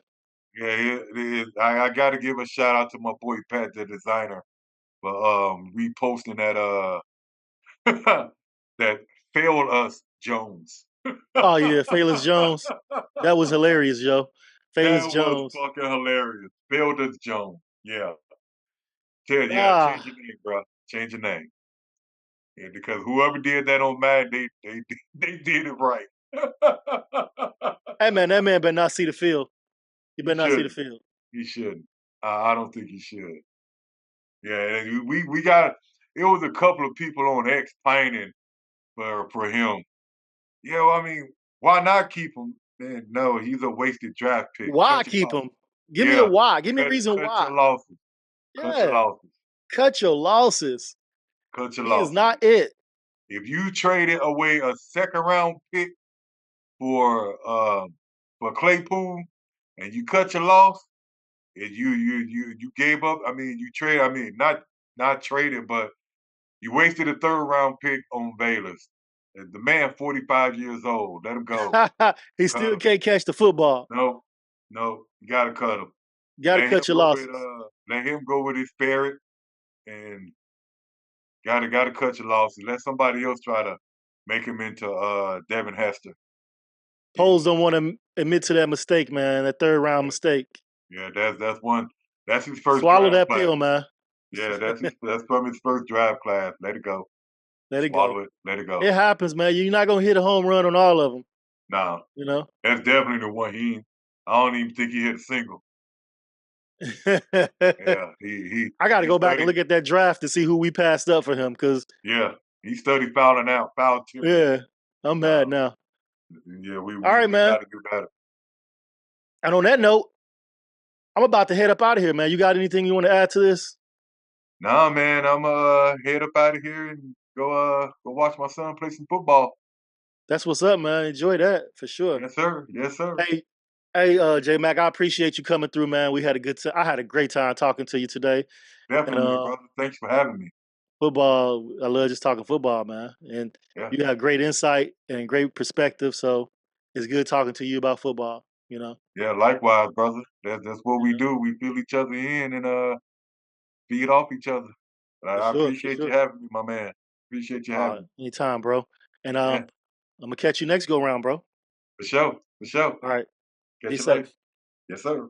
Speaker 3: Yeah, I got to give a shout out to my boy Pat, the designer, for reposting that failed us Jones.
Speaker 2: Oh yeah, Phaelus Jones. That was hilarious, Joe. Phaelus
Speaker 3: That was
Speaker 2: Jones.
Speaker 3: fucking hilarious. Failed us Jones. Yeah. Change
Speaker 2: Ah,
Speaker 3: your name, bro. Change your name. Yeah, because whoever did that on Madden, they did it right.
Speaker 2: hey man, that man better not see the field. He
Speaker 3: He
Speaker 2: better not see the
Speaker 3: shouldn't.
Speaker 2: field.
Speaker 3: He shouldn't. I don't think he should. Yeah, and we got it was a couple of people on X pining for him. Yeah, well, I mean, why not keep him? Man, no, he's a wasted draft pick.
Speaker 2: Why
Speaker 3: Cut your
Speaker 2: keep
Speaker 3: losses.
Speaker 2: him? Give me a
Speaker 3: Yeah,
Speaker 2: why. Give me a reason
Speaker 3: cut
Speaker 2: why.
Speaker 3: your losses. Cut your
Speaker 2: Yeah,
Speaker 3: losses.
Speaker 2: cut your losses.
Speaker 3: Cut your
Speaker 2: He is
Speaker 3: losses.
Speaker 2: not it.
Speaker 3: If you traded away a second round pick for Claypool and you cut your loss, and you gave up. I mean, you trade. I mean, not traded, but you wasted a third round pick on Bayless. The man, 45 years old. Let him go.
Speaker 2: He
Speaker 3: Cut
Speaker 2: still
Speaker 3: him.
Speaker 2: can't catch the football.
Speaker 3: No, no, you gotta cut him.
Speaker 2: Got to
Speaker 3: Let him
Speaker 2: cut your
Speaker 3: go with
Speaker 2: losses.
Speaker 3: let him go with his spirit, and gotta cut your losses. Let somebody else try to make him into Devin Hester.
Speaker 2: Poles don't want to admit to that mistake, man. That third round mistake.
Speaker 3: Yeah, that's one. That's his first
Speaker 2: Swallow
Speaker 3: draft
Speaker 2: that
Speaker 3: class.
Speaker 2: pill, man.
Speaker 3: Yeah, that's from his first draft class. Let it go.
Speaker 2: Let it
Speaker 3: Swallow
Speaker 2: go.
Speaker 3: it. Let it go.
Speaker 2: It happens, man. You're not gonna hit a home run on all of them.
Speaker 3: Nah,
Speaker 2: You know.
Speaker 3: that's definitely the one. I don't even think he hit a single. Yeah,
Speaker 2: I got to
Speaker 3: he
Speaker 2: go back and
Speaker 3: studied.
Speaker 2: look at that draft to see who we passed up for him, because
Speaker 3: Yeah, he studied fouling out, foul tipping.
Speaker 2: yeah, I'm mad now.
Speaker 3: Yeah, we
Speaker 2: All right, man.
Speaker 3: got to do better.
Speaker 2: And on that note, I'm about to head up out of here, man. You got anything you want to add to this?
Speaker 3: Nah, man, I'm head up out of here and go watch my son play some football.
Speaker 2: That's what's up, man. Enjoy that for sure.
Speaker 3: Yes, sir. Yes, sir.
Speaker 2: Hey, J Mac, I appreciate you coming through, man. We had a good time. I had a great time talking to you today.
Speaker 3: Definitely,
Speaker 2: And
Speaker 3: brother. Thanks for having me.
Speaker 2: football. I love just talking football, man. And
Speaker 3: Yeah,
Speaker 2: you have great insight and great perspective. So it's good talking to you about football. You know.
Speaker 3: yeah. Likewise, brother. That's what we
Speaker 2: Yeah,
Speaker 3: do. We fill each other in and feed off each other.
Speaker 2: for
Speaker 3: I
Speaker 2: sure, for
Speaker 3: appreciate you
Speaker 2: sure.
Speaker 3: having me, my man. Appreciate you having me.
Speaker 2: Anytime, bro. And
Speaker 3: Yeah,
Speaker 2: I'm gonna catch you next go round, bro.
Speaker 3: for sure, for sure.
Speaker 2: All right. Be
Speaker 3: Catch you later.
Speaker 2: safe.
Speaker 3: Yes, sir.